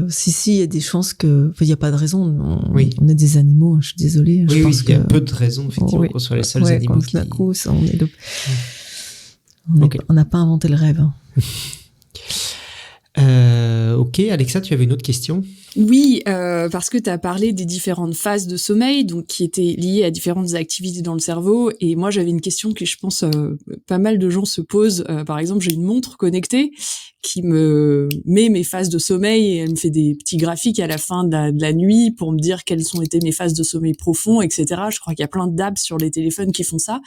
si il y a des chances que, il y a pas de raison. On est des animaux. Je suis désolée. Je pense il y a peu de raisons effectivement qu'on soit les seuls animaux qui. D'un coup, on n'a pas inventé le rêve. Ok, Alexa, tu avais une autre question? Oui, parce que tu as parlé des différentes phases de sommeil, donc qui étaient liées à différentes activités dans le cerveau. Et moi, j'avais une question que je pense pas mal de gens se posent. Par exemple, j'ai une montre connectée qui me met mes phases de sommeil et elle me fait des petits graphiques à la fin de la nuit pour me dire quelles ont été mes phases de sommeil profond, etc. Je crois qu'il y a plein d'apps sur les téléphones qui font ça.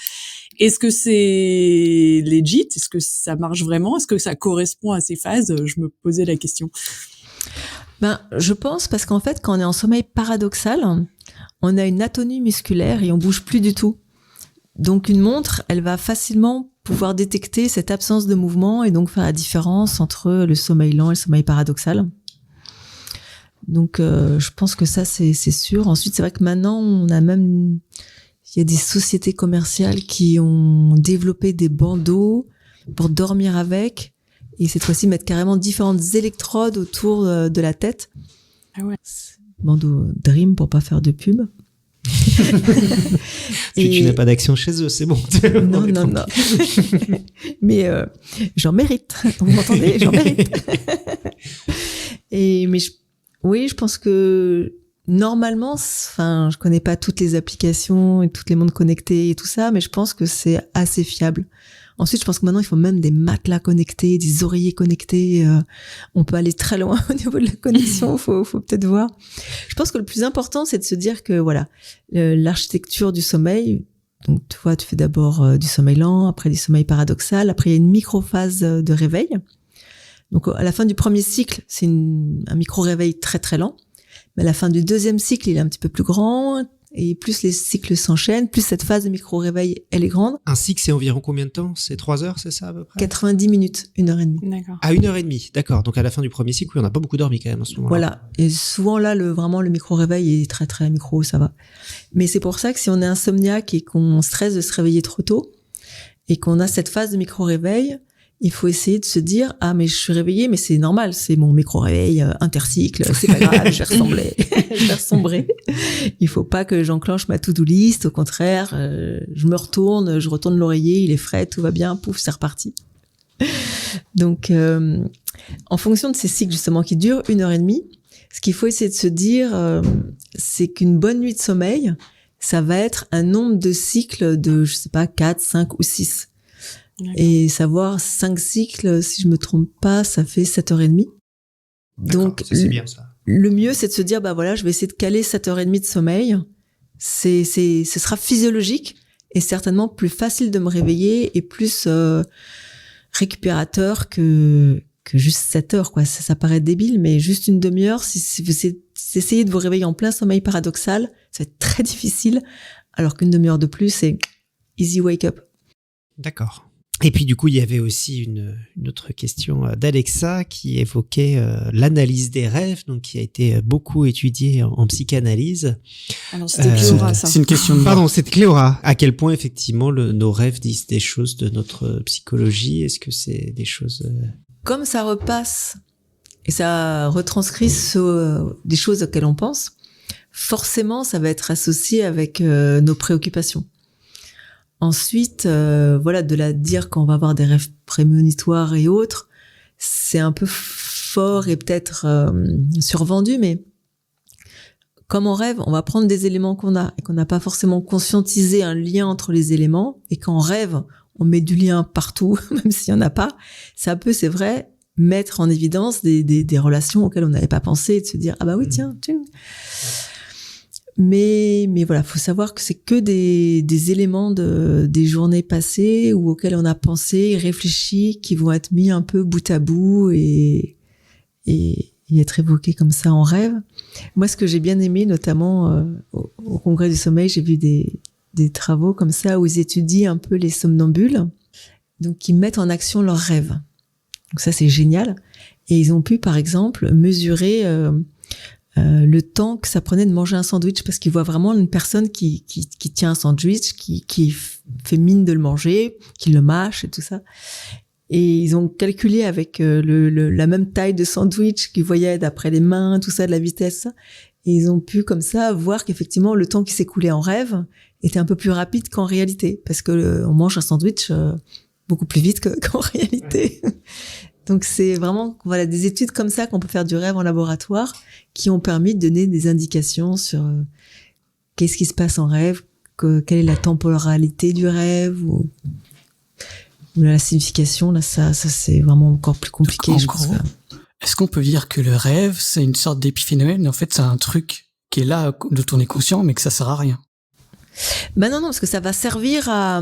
Est-ce que c'est legit? Est-ce que ça marche vraiment? Est-ce que ça correspond à ces phases? Je me posais la question. Je pense parce qu'en fait, quand on est en sommeil paradoxal, on a une atonie musculaire et on bouge plus du tout. Donc une montre, elle va facilement pouvoir détecter cette absence de mouvement et donc faire la différence entre le sommeil lent et le sommeil paradoxal. Donc je pense que ça c'est sûr. Ensuite, c'est vrai que maintenant il y a des sociétés commerciales qui ont développé des bandeaux pour dormir avec. Et cette fois-ci, mettre carrément différentes électrodes autour de la tête. Ah ouais. Bandeau Dream pour pas faire de pub. Tu n'as pas d'action chez eux, c'est bon. Non. Mais j'en mérite. Vous m'entendez? J'en mérite. Je pense que normalement, je connais pas toutes les applications et toutes les montres connectées et tout ça, mais je pense que c'est assez fiable. Ensuite, je pense que maintenant, il faut même des matelas connectés, des oreillers connectés. On peut aller très loin au niveau de la connexion. Faut peut-être voir. Je pense que le plus important, c'est de se dire que voilà, l'architecture du sommeil. Donc, tu vois, tu fais d'abord du sommeil lent, après du sommeil paradoxal. Après, il y a une microphase de réveil. Donc, à la fin du premier cycle, c'est un micro-réveil très très lent. Mais à la fin du deuxième cycle, il est un petit peu plus grand. Et plus les cycles s'enchaînent, plus cette phase de micro-réveil, elle est grande. Un cycle, c'est environ combien de temps? C'est 3 heures, c'est ça à peu près? 90 minutes, 1h30. D'accord. À 1h30, d'accord. Donc à la fin du premier cycle, on n'a pas beaucoup dormi quand même à ce moment-là. Voilà. Et souvent là, vraiment le micro-réveil est très très micro, ça va. Mais c'est pour ça que si on est insomniaque et qu'on stresse de se réveiller trop tôt, et qu'on a cette phase de micro-réveil, il faut essayer de se dire mais je suis réveillée, mais c'est normal, c'est mon micro-réveil intercycle, c'est pas grave, je vais ressombrer. Il faut pas que j'enclenche ma to-do list, au contraire, je retourne l'oreiller, il est frais, tout va bien, pouf, c'est reparti. Donc, en fonction de ces cycles justement qui durent 1h30, ce qu'il faut essayer de se dire, c'est qu'une bonne nuit de sommeil, ça va être un nombre de cycles de, 4, 5 ou 6. D'accord. Et savoir 5 cycles, si je me trompe pas, ça fait 7h30. Donc, c'est bien ça. Le mieux, c'est de se dire, je vais essayer de caler 7h30 de sommeil. Ce sera physiologique et certainement plus facile de me réveiller et plus récupérateur que juste 7 heures, quoi. Ça paraît débile, mais juste une demi-heure, si vous essayez de vous réveiller en plein sommeil paradoxal, ça va être très difficile, alors qu'une demi-heure de plus, c'est easy wake up. D'accord. Et puis du coup, il y avait aussi une autre question d'Alexa qui évoquait l'analyse des rêves, donc qui a été beaucoup étudiée en psychanalyse. Alors c'était Cléora, ça. C'est une question. Pardon, c'était Cléora. À quel point effectivement nos rêves disent des choses de notre psychologie? Est-ce que c'est des choses Comme ça repasse et ça retranscrit des choses auxquelles on pense, forcément, ça va être associé avec nos préoccupations. Ensuite, de dire qu'on va avoir des rêves prémonitoires et autres, c'est un peu fort et peut-être survendu, mais comme on rêve, on va prendre des éléments qu'on a et qu'on n'a pas forcément conscientisé un lien entre les éléments, et quand on rêve, on met du lien partout, même s'il y en a pas. Ça peut, c'est vrai, mettre en évidence des relations auxquelles on n'avait pas pensé, et de se dire oui, tiens. Mais voilà, faut savoir que c'est que des éléments des journées passées ou auxquels on a pensé, réfléchi, qui vont être mis un peu bout à bout et être évoqués comme ça en rêve. Moi, ce que j'ai bien aimé, notamment au Congrès du sommeil, j'ai vu des travaux comme ça où ils étudient un peu les somnambules, donc qui mettent en action leurs rêves. Donc ça, c'est génial. Et ils ont pu, par exemple, mesurer le temps que ça prenait de manger un sandwich, parce qu'ils voient vraiment une personne qui tient un sandwich, qui fait mine de le manger, qui le mâche et tout ça. Et ils ont calculé avec la même taille de sandwich qu'ils voyaient d'après les mains, tout ça, de la vitesse. Et ils ont pu comme ça voir qu'effectivement le temps qui s'écoulait en rêve était un peu plus rapide qu'en réalité, parce que on mange un sandwich beaucoup plus vite qu'en réalité. Donc c'est vraiment des études comme ça qu'on peut faire du rêve en laboratoire, qui ont permis de donner des indications sur qu'est-ce qui se passe en rêve, quelle est la temporalité du rêve ou la signification. Là, ça c'est vraiment encore plus compliqué. Donc, en gros, est-ce qu'on peut dire que le rêve, c'est une sorte d'épiphénomène, mais en fait c'est un truc qui est là, dont on est conscient, mais que ça sert à rien? Non, parce que ça va servir à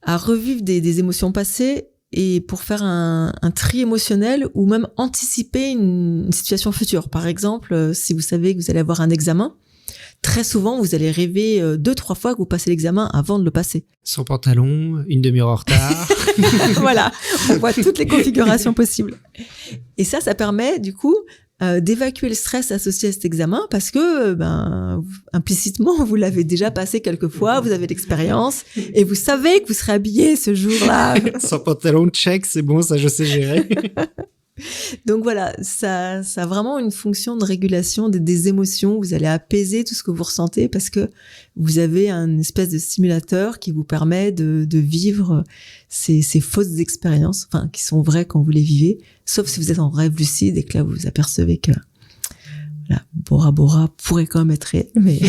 revivre des émotions passées, et pour faire un tri émotionnel, ou même anticiper une situation future. Par exemple, si vous savez que vous allez avoir un examen, très souvent vous allez rêver 2-3 fois que vous passez l'examen avant de le passer. Sans pantalon, une demi-heure en retard. Voilà, on voit toutes les configurations possibles. Et ça permet du coup d'évacuer le stress associé à cet examen, parce que implicitement vous l'avez déjà passé quelques fois, vous avez l'expérience et vous savez que vous serez habillé ce jour-là. Sans pantalon, check, c'est bon, ça je sais gérer. Donc voilà, ça a vraiment une fonction de régulation des émotions. Vous allez apaiser tout ce que vous ressentez, parce que vous avez un espèce de simulateur qui vous permet de vivre ces fausses expériences, qui sont vraies quand vous les vivez, sauf si vous êtes en rêve lucide et que là vous vous apercevez que Bora Bora pourrait quand même être réel, mais...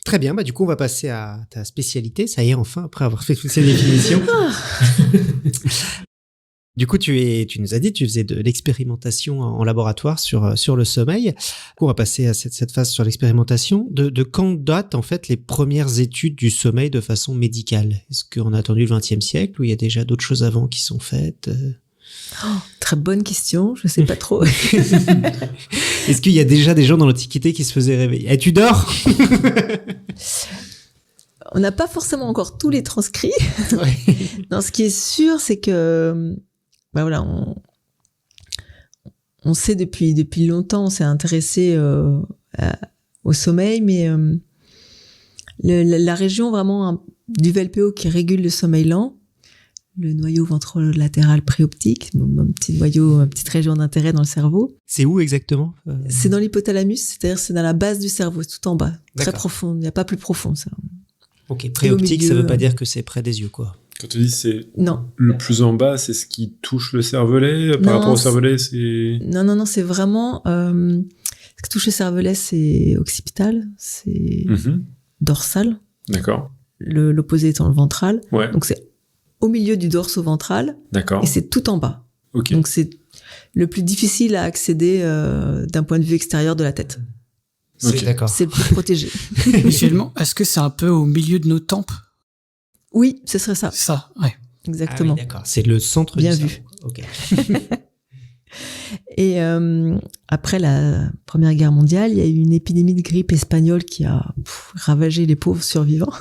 Très bien, du coup on va passer à ta spécialité, ça y est, enfin, après avoir fait toutes ces définitions. Du coup, tu nous as dit que tu faisais de l'expérimentation en laboratoire sur le sommeil. On va passer à cette phase sur l'expérimentation. De quand datent en fait les premières études du sommeil de façon médicale? Est-ce qu'on a attendu le XXe siècle, ou il y a déjà d'autres choses avant qui sont faites? Très bonne question, je sais pas trop. Est-ce qu'il y a déjà des gens dans l'Antiquité qui se faisaient réveiller? Tu dors? On n'a pas forcément encore tous les transcrits. Ouais. Non, ce qui est sûr, c'est que on sait depuis longtemps, on s'est intéressé au sommeil, mais la région vraiment du VLPO qui régule le sommeil lent, le noyau ventrolatéral préoptique, mon petit noyau, ma petite région d'intérêt dans le cerveau. C'est où exactement C'est dans l'hypothalamus, c'est-à-dire c'est dans la base du cerveau, tout en bas, très D'accord. profond. Il n'y a pas plus profond ça. Ok, préoptique, milieu, ça veut pas dire que c'est près des yeux, quoi. Quand tu dis c'est Non. le plus en bas, c'est ce qui touche le cervelet. Par Non, rapport au cervelet, c'est... Non, c'est vraiment... ce qui touche le cervelet, c'est occipital, c'est dorsal, D'accord. l'opposé étant le ventral. Ouais. Donc c'est au milieu du dorso-ventral D'accord. et c'est tout en bas. Ok. Donc c'est le plus difficile à accéder d'un point de vue extérieur de la tête. Ok. D'accord. C'est le plus protégé. Visuellement, est-ce que c'est un peu au milieu de nos tempes? Oui, ce serait ça, C'est ça, ouais. exactement. Ah oui, d'accord. C'est le centre Bien du vu. cerveau. Ok. Et après la Première Guerre mondiale, il y a eu une épidémie de grippe espagnole qui a ravagé les pauvres survivants,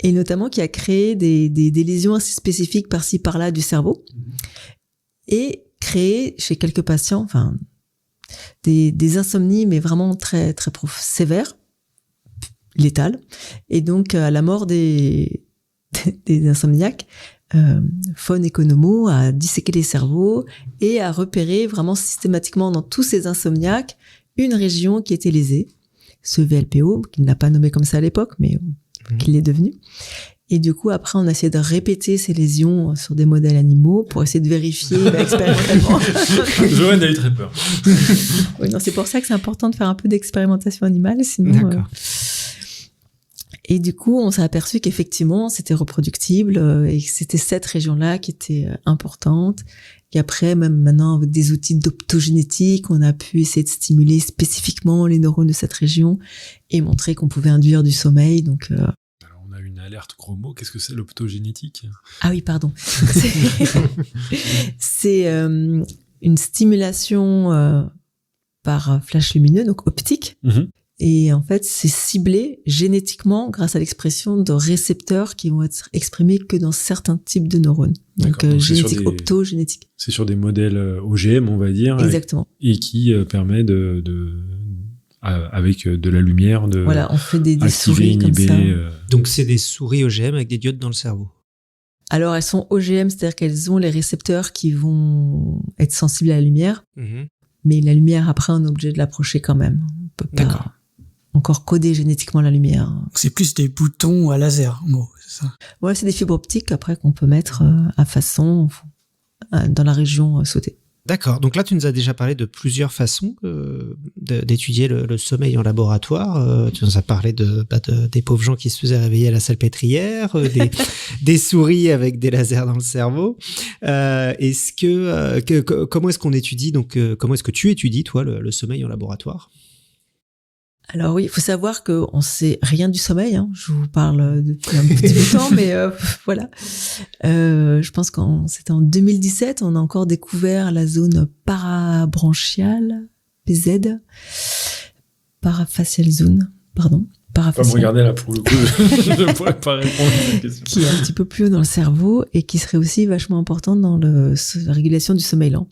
et notamment qui a créé des lésions assez spécifiques par-ci par-là du cerveau, et créé chez quelques patients, enfin des insomnies, mais vraiment très très sévères, létales, et donc à la mort des insomniaques. Von Economo a disséqué les cerveaux et a repéré vraiment systématiquement dans tous ces insomniaques une région qui était lésée, ce VLPO, qu'il n'a pas nommé comme ça à l'époque, mais qu'il est devenu. Et du coup, après, on a essayé de répéter ces lésions sur des modèles animaux pour essayer de vérifier expérimentalement. Joanne a eu très peur. Oui, non, c'est pour ça que c'est important de faire un peu d'expérimentation animale, sinon... D'accord. Et du coup, on s'est aperçu qu'effectivement, c'était reproductible et que c'était cette région-là qui était importante. Et après, même maintenant, avec des outils d'optogénétique, on a pu essayer de stimuler spécifiquement les neurones de cette région et montrer qu'on pouvait induire du sommeil. Donc, Alors, on a une alerte gros mot. Qu'est-ce que c'est l'optogénétique? ah oui, pardon. C'est une stimulation par flash lumineux, donc optique. Et en fait, c'est ciblé génétiquement grâce à l'expression de récepteurs qui vont être exprimés que dans certains types de neurones. Donc, Donc génétique, optogénétique. C'est sur des modèles OGM, on va dire. Exactement. Et qui permet avec de la lumière, de Voilà, on fait des activer, souris inhiber. comme ça. Donc c'est des souris OGM avec des diodes dans le cerveau. Alors, elles sont OGM, c'est-à-dire qu'elles ont les récepteurs qui vont être sensibles à la lumière. Mais la lumière, après, on est obligé de l'approcher quand même. On peut pas encore coder génétiquement la lumière. C'est plus des boutons à laser, en gros, c'est ça? Ouais, c'est des fibres optiques, après, qu'on peut mettre à façon dans la région souhaitée. D'accord. Donc là, tu nous as déjà parlé de plusieurs façons d'étudier le sommeil en laboratoire. Tu nous as parlé des pauvres gens qui se faisaient réveiller à la salpêtrière, des souris avec des lasers dans le cerveau. Comment est-ce qu'on étudie, donc comment est-ce que tu étudies, toi, le sommeil en laboratoire? Alors oui, il faut savoir qu'on sait rien du sommeil. Hein. Je vous parle depuis un petit bout de temps, mais voilà. Je pense que c'était en 2017, on a encore découvert la zone parabranchiale, PZ, parafacial zone, pardon. Pas me regarder là pour le coup, je ne pourrais pas répondre à cette question. Qui est un petit peu plus haut dans le cerveau et qui serait aussi vachement importante dans la régulation du sommeil lent.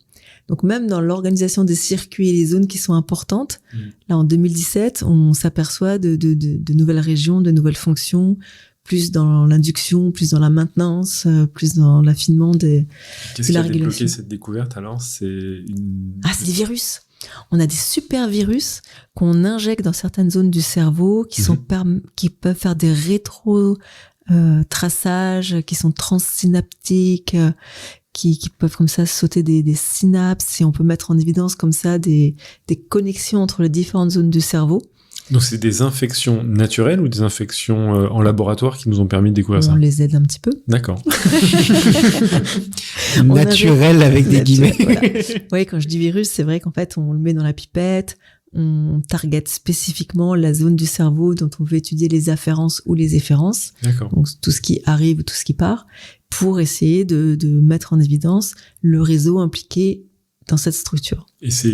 Donc même dans l'organisation des circuits et les zones qui sont importantes, là en 2017, on s'aperçoit de nouvelles régions, de nouvelles fonctions, plus dans l'induction, plus dans la maintenance, plus dans l'affinement de la régulation. Qu'est-ce qui a débloqué cette découverte alors? C'est des virus. On a des super virus qu'on injecte dans certaines zones du cerveau qui peuvent faire des traçages, qui sont transsynaptiques, qui peuvent comme ça sauter des synapses, et on peut mettre en évidence comme ça des connexions entre les différentes zones du cerveau. Donc c'est des infections naturelles ou des infections en laboratoire qui nous ont permis de découvrir ça? On les aide un petit peu. D'accord. Naturel avec des guillemets. Voilà. Oui, quand je dis virus, c'est vrai qu'en fait, on le met dans la pipette, on target spécifiquement la zone du cerveau dont on veut étudier les afférences ou les efférences. D'accord. Donc tout ce qui arrive ou tout ce qui part, pour essayer de mettre en évidence le réseau impliqué dans cette structure. Et c'est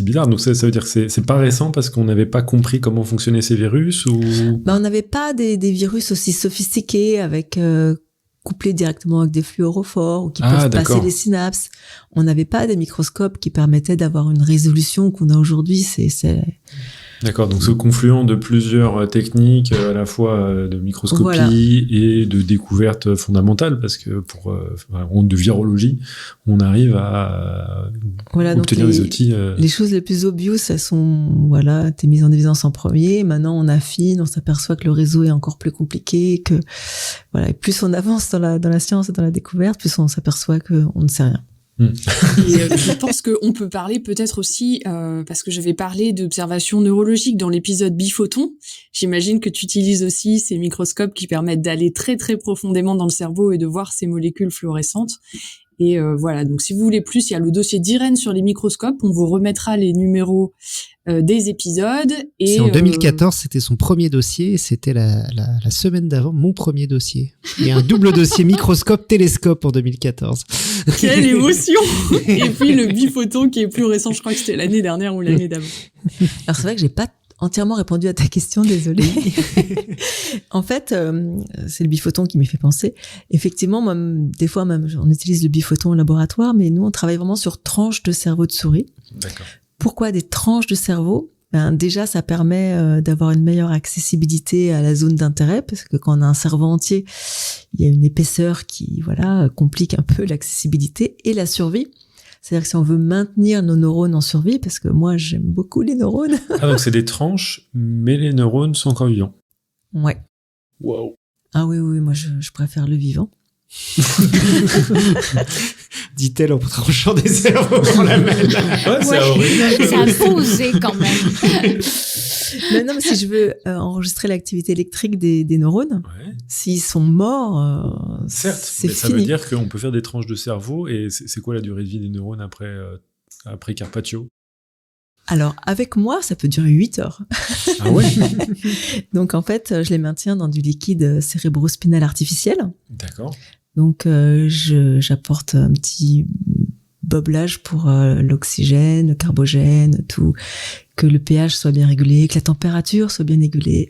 bizarre, donc ça veut dire que c'est pas récent parce qu'on n'avait pas compris comment fonctionnaient ces virus ou... On n'avait pas des virus aussi sophistiqués avec couplés directement avec des fluorophores ou qui peuvent passer les synapses. On n'avait pas des microscopes qui permettaient d'avoir une résolution qu'on a aujourd'hui. D'accord, donc ce confluent de plusieurs techniques, à la fois de microscopie et de découverte fondamentale, parce que pour de virologie, on arrive à obtenir des outils. Les choses les plus obvious, elles sont, t'es mise en évidence en premier. Maintenant, on affine, on s'aperçoit que le réseau est encore plus compliqué, que et plus on avance dans la science et dans la découverte, plus on s'aperçoit qu'on ne sait rien. Et je pense qu'on peut parler peut-être aussi, parce que j'avais parlé d'observation neurologique dans l'épisode Biphoton. J'imagine que tu utilises aussi ces microscopes qui permettent d'aller très très profondément dans le cerveau et de voir ces molécules fluorescentes. Et donc si vous voulez plus, il y a le dossier d'Irène sur les microscopes. On vous remettra les numéros des épisodes. Et c'est en 2014, c'était son premier dossier. C'était la semaine d'avant, mon premier dossier. Et un double dossier microscope-télescope en 2014. Quelle émotion. Et puis le Biphoton qui est plus récent, je crois que c'était l'année dernière ou l'année d'avant. Alors c'est vrai que j'ai pas entièrement répondu à ta question, désolée. En fait, c'est le biphoton qui m'y fait penser. Effectivement, des fois, on utilise le biphoton au laboratoire, mais nous, on travaille vraiment sur tranches de cerveau de souris. D'accord. Pourquoi des tranches de cerveau ? Déjà, ça permet d'avoir une meilleure accessibilité à la zone d'intérêt, parce que quand on a un cerveau entier, il y a une épaisseur qui, complique un peu l'accessibilité et la survie. C'est-à-dire que si on veut maintenir nos neurones en survie, parce que moi, j'aime beaucoup les neurones. Ah, donc c'est des tranches, mais les neurones sont encore vivants. Ouais. Waouh. Ah oui, moi, je préfère le vivant. Dit-elle en tranchant des cerveaux pour la mêle. Ouais, c'est horrible. Ça a posé quand même. Mais non, mais si je veux enregistrer l'activité électrique des neurones, s'ils sont morts, certes, c'est mais fini. Ça veut dire qu'on peut faire des tranches de cerveau, et c'est quoi la durée de vie des neurones après Carpaccio ? Alors, avec moi, ça peut durer 8 heures. Ah ouais. Donc, en fait, je les maintiens dans du liquide cérébrospinal artificiel. D'accord. Donc, j'apporte un petit boblage pour l'oxygène, le carbogène, tout, que le pH soit bien régulé, que la température soit bien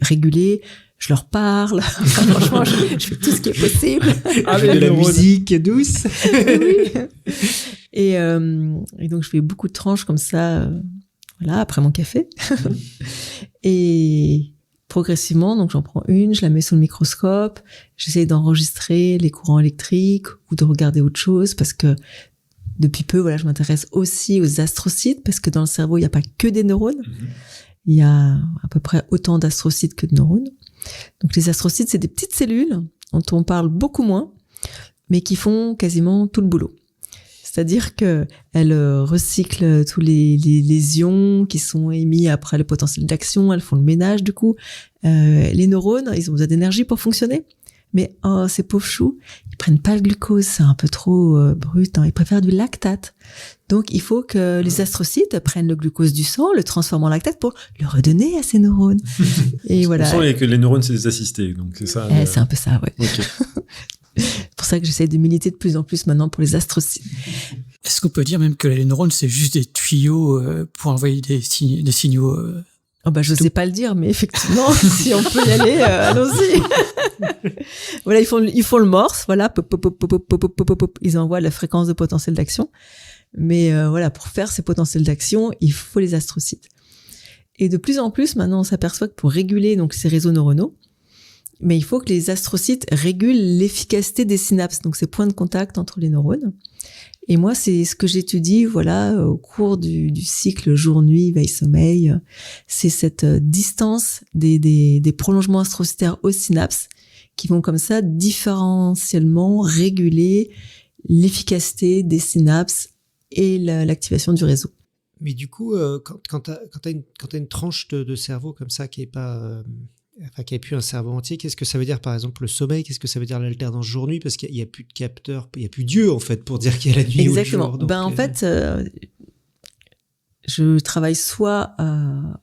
régulée. Je leur parle. Franchement, je fais tout ce qui est possible. Avec de la musique douce. Oui. Et donc, je fais beaucoup de tranches comme ça, après mon café. Et progressivement, donc j'en prends une, je la mets sous le microscope, j'essaie d'enregistrer les courants électriques ou de regarder autre chose, parce que depuis peu, je m'intéresse aussi aux astrocytes, parce que dans le cerveau, il n'y a pas que des neurones. Il y a à peu près autant d'astrocytes que de neurones. Donc les astrocytes, c'est des petites cellules dont on parle beaucoup moins, mais qui font quasiment tout le boulot. C'est-à-dire que elles recyclent tous les ions qui sont émis après le potentiel d'action, elles font le ménage du coup. Les neurones, ils ont besoin d'énergie pour fonctionner. Mais ces pauvres choux, ils prennent pas le glucose, c'est un peu trop brut, ils préfèrent du lactate. Donc il faut que les astrocytes prennent le glucose du sang, le transforment en lactate pour le redonner à ces neurones. Et voilà. On sent que les neurones, c'est des assistés, donc c'est ça. C'est un peu ça, ouais. Okay. C'est pour ça que j'essaie de militer de plus en plus maintenant pour les astrocytes. Est-ce qu'on peut dire même que les neurones, c'est juste des tuyaux pour envoyer des signaux je sais pas le dire, mais effectivement, si on peut y aller, allons-y. Ils font le morse, pop, pop, pop, pop, pop, pop, pop, pop. Ils envoient la fréquence de potentiel d'action. Mais pour faire ces potentiels d'action, il faut les astrocytes. Et de plus en plus, maintenant, on s'aperçoit que pour réguler donc ces réseaux neuronaux, mais il faut que les astrocytes régulent l'efficacité des synapses, donc ces points de contact entre les neurones. Et moi, c'est ce que j'étudie, au cours du cycle jour-nuit, veille-sommeil. C'est cette distance des prolongements astrocytaires aux synapses qui vont comme ça différentiellement réguler l'efficacité des synapses et l'activation du réseau. Mais du coup, quand t'as une tranche de cerveau comme ça qui est pas... qui n'a plus un cerveau entier, qu'est-ce que ça veut dire par exemple le sommeil, qu'est-ce que ça veut dire l'alternance jour-nuit, parce qu'il n'y a plus de capteurs, il n'y a plus Dieu en fait pour dire qu'il y a la nuit. Exactement. Ou le jour. Donc, en fait, je travaille soit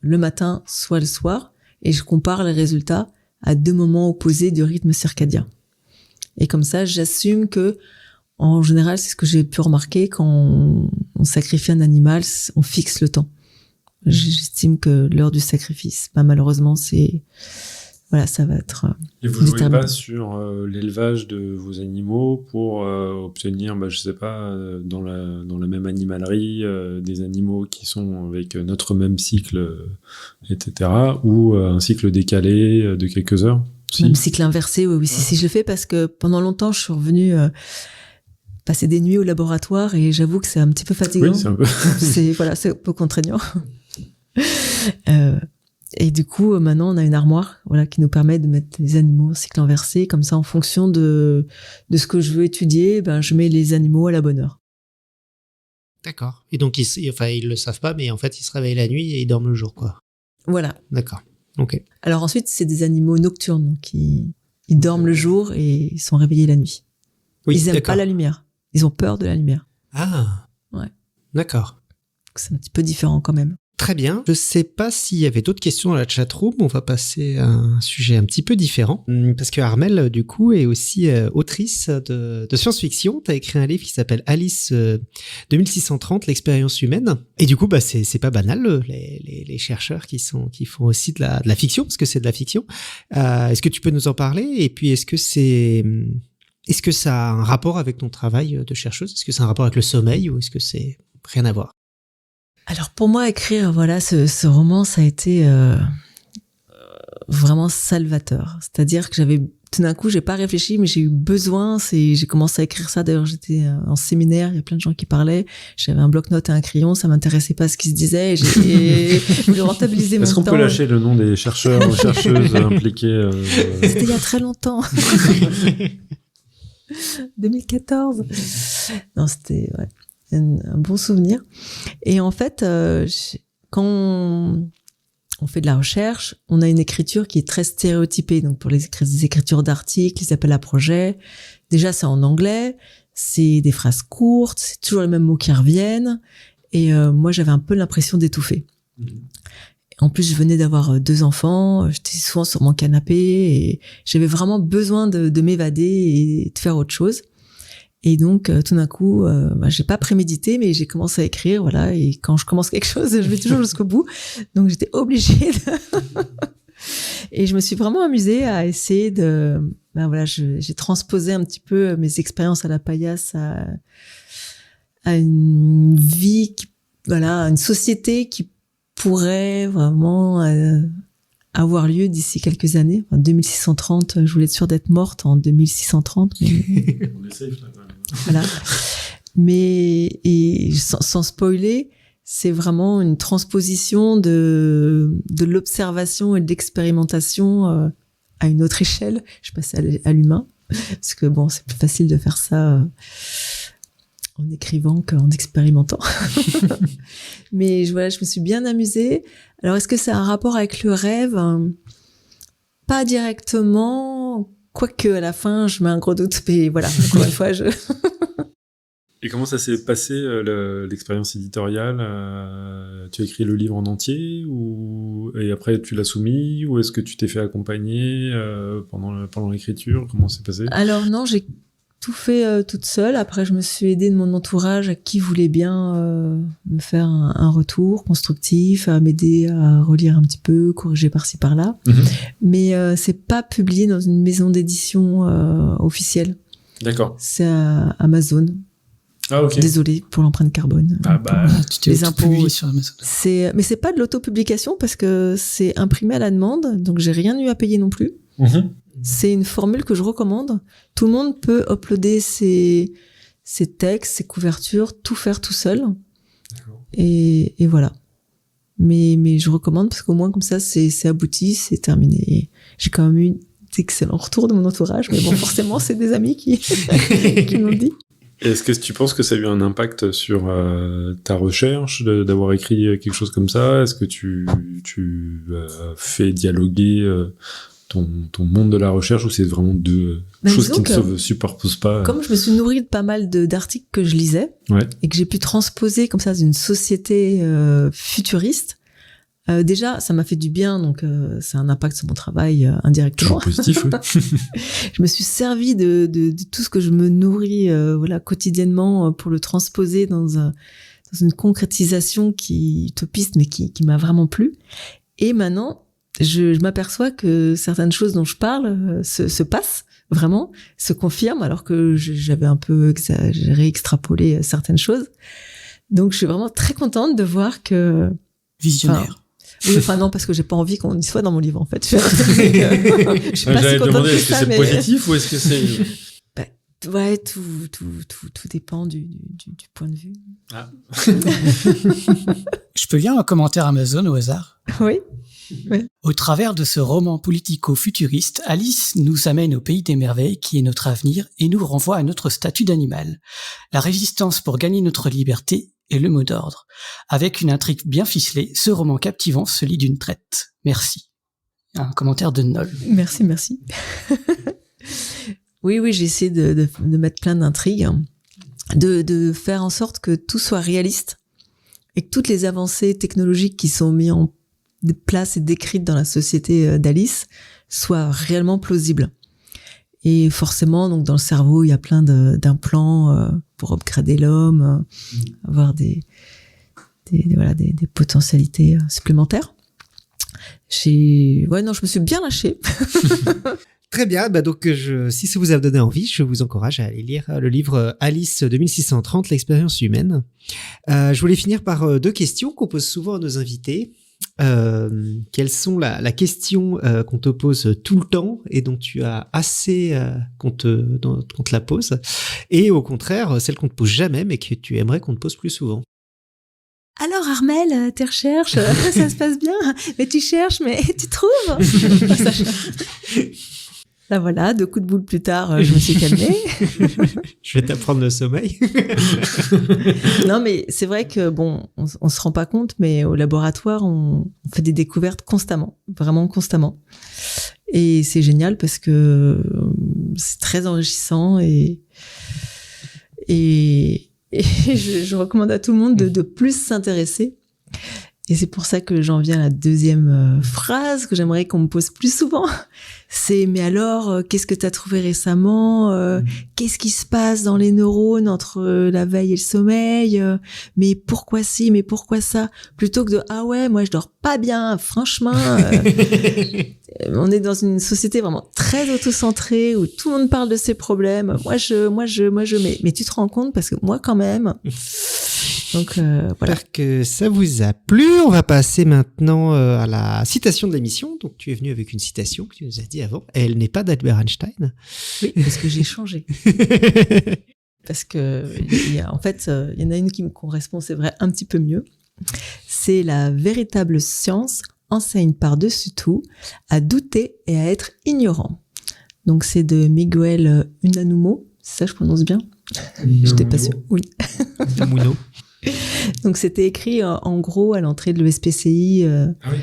le matin, soit le soir, et je compare les résultats à 2 moments opposés du rythme circadien. Et comme ça, j'assume que, en général, c'est ce que j'ai pu remarquer quand on sacrifie un animal, on fixe le temps. J'estime que l'heure du sacrifice, malheureusement, c'est voilà, ça va être Et vous jouez déterminé. pas sur l'élevage de vos animaux pour obtenir, je sais pas, dans la même animalerie, des animaux qui sont avec notre même cycle, etc., ou un cycle décalé de quelques heures? Même cycle inversé, oui, si je le fais, parce que pendant longtemps, je suis revenue passer des nuits au laboratoire et j'avoue que c'est un petit peu fatigant. Oui, c'est un peu. c'est un peu contraignant. Et du coup, maintenant, on a une armoire, qui nous permet de mettre les animaux en cycle inversé. Comme ça, en fonction de ce que je veux étudier, je mets les animaux à la bonne heure. D'accord. Et donc, ils le savent pas, mais en fait, ils se réveillent la nuit et ils dorment le jour, quoi. Voilà. D'accord. Ok. Alors ensuite, c'est des animaux nocturnes, donc ils dorment le jour et ils sont réveillés la nuit. Oui, ils aiment pas la lumière. Ils ont peur de la lumière. Ah. Ouais. D'accord. C'est un petit peu différent quand même. Très bien. Je sais pas s'il y avait d'autres questions dans la chatroom. On va passer à un sujet un petit peu différent. Parce que Armelle, du coup, est aussi autrice de science-fiction. Tu as écrit un livre qui s'appelle Alice 2630, l'expérience humaine. Et du coup, c'est pas banal, les chercheurs qui font aussi de la fiction, parce que c'est de la fiction. Est-ce que tu peux nous en parler? Et puis, est-ce que ça a un rapport avec ton travail de chercheuse? Est-ce que c'est un rapport avec le sommeil ou est-ce que c'est rien à voir? Alors pour moi, écrire ce roman, ça a été vraiment salvateur. C'est-à-dire que tout d'un coup, j'ai pas réfléchi, mais j'ai eu besoin. J'ai commencé à écrire ça. D'ailleurs, j'étais en séminaire, il y a plein de gens qui parlaient. J'avais un bloc-notes et un crayon, ça m'intéressait pas ce qui se disait. Et j'ai voulu rentabiliser mon temps. Est-ce qu'on peut lâcher le nom des chercheurs ou chercheuses impliqués C'était il y a très longtemps. 2014. Non, c'était un bon souvenir. Et en fait, quand on fait de la recherche, on a une écriture qui est très stéréotypée. Donc pour les écritures d'articles, les appels à projets, déjà c'est en anglais, c'est des phrases courtes, c'est toujours les mêmes mots qui reviennent. Et moi, j'avais un peu l'impression d'étouffer. En plus, je venais d'avoir 2 enfants, j'étais souvent sur mon canapé et j'avais vraiment besoin de m'évader et de faire autre chose. Et donc, tout d'un coup, j'ai pas prémédité, mais j'ai commencé à écrire, voilà. Et quand je commence quelque chose, je vais toujours jusqu'au bout. Donc, j'étais obligée Et je me suis vraiment amusée à essayer j'ai transposé un petit peu mes expériences à la paillasse à une vie une société qui pourrait vraiment avoir lieu d'ici quelques années. 2630, je voulais être sûre d'être morte en 2630. Mais... On est safe, là, quand même. Voilà. Mais, sans spoiler, c'est vraiment une transposition de l'observation et de l'expérimentation à une autre échelle. Je passe à l'humain. Parce que c'est plus facile de faire ça en écrivant qu'en expérimentant. Mais je me suis bien amusée. Alors, est-ce que ça a un rapport avec le rêve? Pas directement, quoique à la fin, je mets un gros doute. Mais voilà, encore une fois, Et comment ça s'est passé, l'expérience éditoriale? Tu as écrit le livre en entier et après tu l'as soumis, ou est-ce que tu t'es fait accompagner pendant l'écriture? Comment c'est passé? Alors non, j'ai tout fait toute seule. Après, je me suis aidée de mon entourage qui voulait bien me faire un retour constructif, à m'aider à relire un petit peu, corriger par-ci par-là. Mais c'est pas publié dans une maison d'édition officielle. D'accord. C'est à Amazon. Ah, ok. Désolée pour l'empreinte carbone. Tu t'es les impôts sur Amazon. Mais c'est pas de l'autopublication parce que c'est imprimé à la demande, donc j'ai rien eu à payer non plus. C'est une formule que je recommande. Tout le monde peut uploader ses textes, ses couvertures, tout faire tout seul. Et voilà. Mais je recommande parce qu'au moins comme ça c'est abouti, c'est terminé. Et j'ai quand même eu d'excellents retours de mon entourage, mais bon, forcément c'est des amis qui m'ont dit. Est-ce que tu penses que ça a eu un impact sur ta recherche d'avoir écrit quelque chose comme ça? Est-ce que tu fais dialoguer ton monde de la recherche, ou c'est vraiment deux choses qui ne se superposent pas? Comme je me suis nourrie de pas mal d'articles que je lisais et que j'ai pu transposer comme ça dans une société futuriste, déjà ça m'a fait du bien, donc c'est un impact sur mon travail indirectement. Toujours positif, oui. Je me suis servi de tout ce que je me nourris quotidiennement pour le transposer dans une concrétisation utopiste, mais qui m'a vraiment plu. Et maintenant, je m'aperçois que certaines choses dont je parle se passent vraiment, se confirment, alors que j'avais un peu extrapolé certaines choses. Donc, je suis vraiment très contente de voir que... Visionnaire. Oui, non, parce que j'ai pas envie qu'on y soit dans mon livre, en fait. Je suis pas si contente de ça, mais... positif ou est-ce que c'est... Ouais, tout dépend du point de vue. Ah. Je peux lire un commentaire Amazon au hasard? Oui. Ouais. Au travers de ce roman politico-futuriste, Alice nous amène au pays des merveilles qui est notre avenir et nous renvoie à notre statut d'animal. La résistance pour gagner notre liberté est le mot d'ordre. Avec une intrigue bien ficelée, ce roman captivant se lit d'une traite. Merci. Un commentaire de Nol. Merci. Oui, j'ai essayé de mettre plein d'intrigues, de faire en sorte que tout soit réaliste et que toutes les avancées technologiques qui sont mises en place et décrites dans la société d'Alice soient réellement plausibles. Et forcément, donc dans le cerveau, il y a plein d'implants pour upgrader l'homme, avoir des potentialités supplémentaires. Je me suis bien lâchée. Très bien, donc si ça vous a donné envie, je vous encourage à aller lire le livre Alice 2630, l'expérience humaine. Je voulais finir par 2 questions qu'on pose souvent à nos invités. Quelles sont la question qu'on te pose tout le temps et dont tu as assez qu'on te la pose, et au contraire celle qu'on te pose jamais mais que tu aimerais qu'on te pose plus souvent? Alors Armel, tes recherches, ça se passe bien? Mais tu cherches, mais tu trouves? Là voilà, 2 coups de boule plus tard, je me suis calmée. Je vais t'apprendre le sommeil. Non, mais c'est vrai que on se rend pas compte, mais au laboratoire, on fait des découvertes constamment, vraiment constamment. Et c'est génial parce que c'est très enrichissant et je recommande à tout le monde de plus s'intéresser. Et c'est pour ça que j'en viens à la 2e phrase que j'aimerais qu'on me pose plus souvent. C'est, mais alors, qu'est-ce que tu as trouvé récemment? Qu'est-ce qui se passe dans les neurones entre la veille et le sommeil? Mais pourquoi ci, mais pourquoi ça? Plutôt que de, ah ouais, moi je dors pas bien, franchement. On est dans une société vraiment très auto-centrée où tout le monde parle de ses problèmes. Moi je, mais tu te rends compte parce que moi quand même. Donc voilà. J'espère que ça vous a plu. On va passer maintenant à la citation de l'émission. Donc tu es venu avec une citation que tu nous as dit avant. Elle n'est pas d'Albert Einstein. Oui, parce que j'ai changé. Parce que en fait, il y en a une qui me correspond, c'est vrai, un petit peu mieux. C'est la véritable science enseigne par-dessus tout à douter et à être ignorant. Donc c'est de Miguel Unamuno. C'est ça, je prononce bien? J'étais pas sûre. Oui. Unamuno. Donc c'était écrit en gros à l'entrée de l'ESPCI. Ah oui.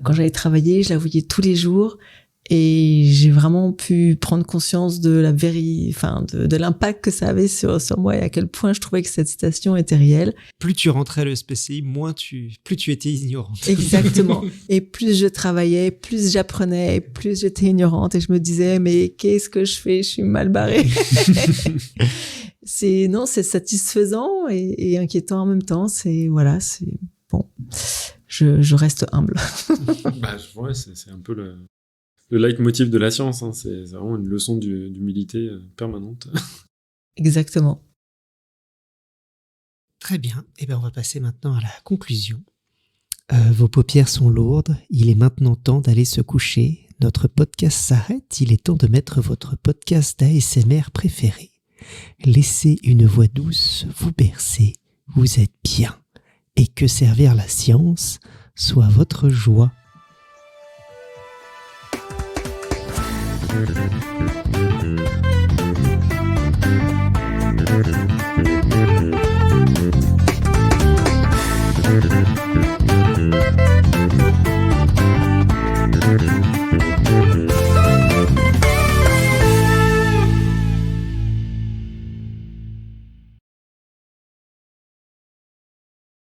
Quand j'allais travailler, je la voyais tous les jours et j'ai vraiment pu prendre conscience de de l'impact que ça avait sur moi et à quel point je trouvais que cette citation était réelle. Plus tu rentrais à l'ESPCI, plus tu étais ignorante. Exactement. Et plus je travaillais, plus j'apprenais, plus j'étais ignorante et je me disais mais qu'est-ce que je fais? Je suis mal barrée. C'est satisfaisant et inquiétant en même temps. C'est bon. Je reste humble. Ouais, c'est un peu le leitmotiv de la science. Hein. C'est vraiment une leçon d'humilité permanente. Exactement. Très bien. On va passer maintenant à la conclusion. Vos paupières sont lourdes. Il est maintenant temps d'aller se coucher. Notre podcast s'arrête. Il est temps de mettre votre podcast d'ASMR préféré. Laissez une voix douce vous bercer. Vous êtes bien. Et que servir la science soit votre joie.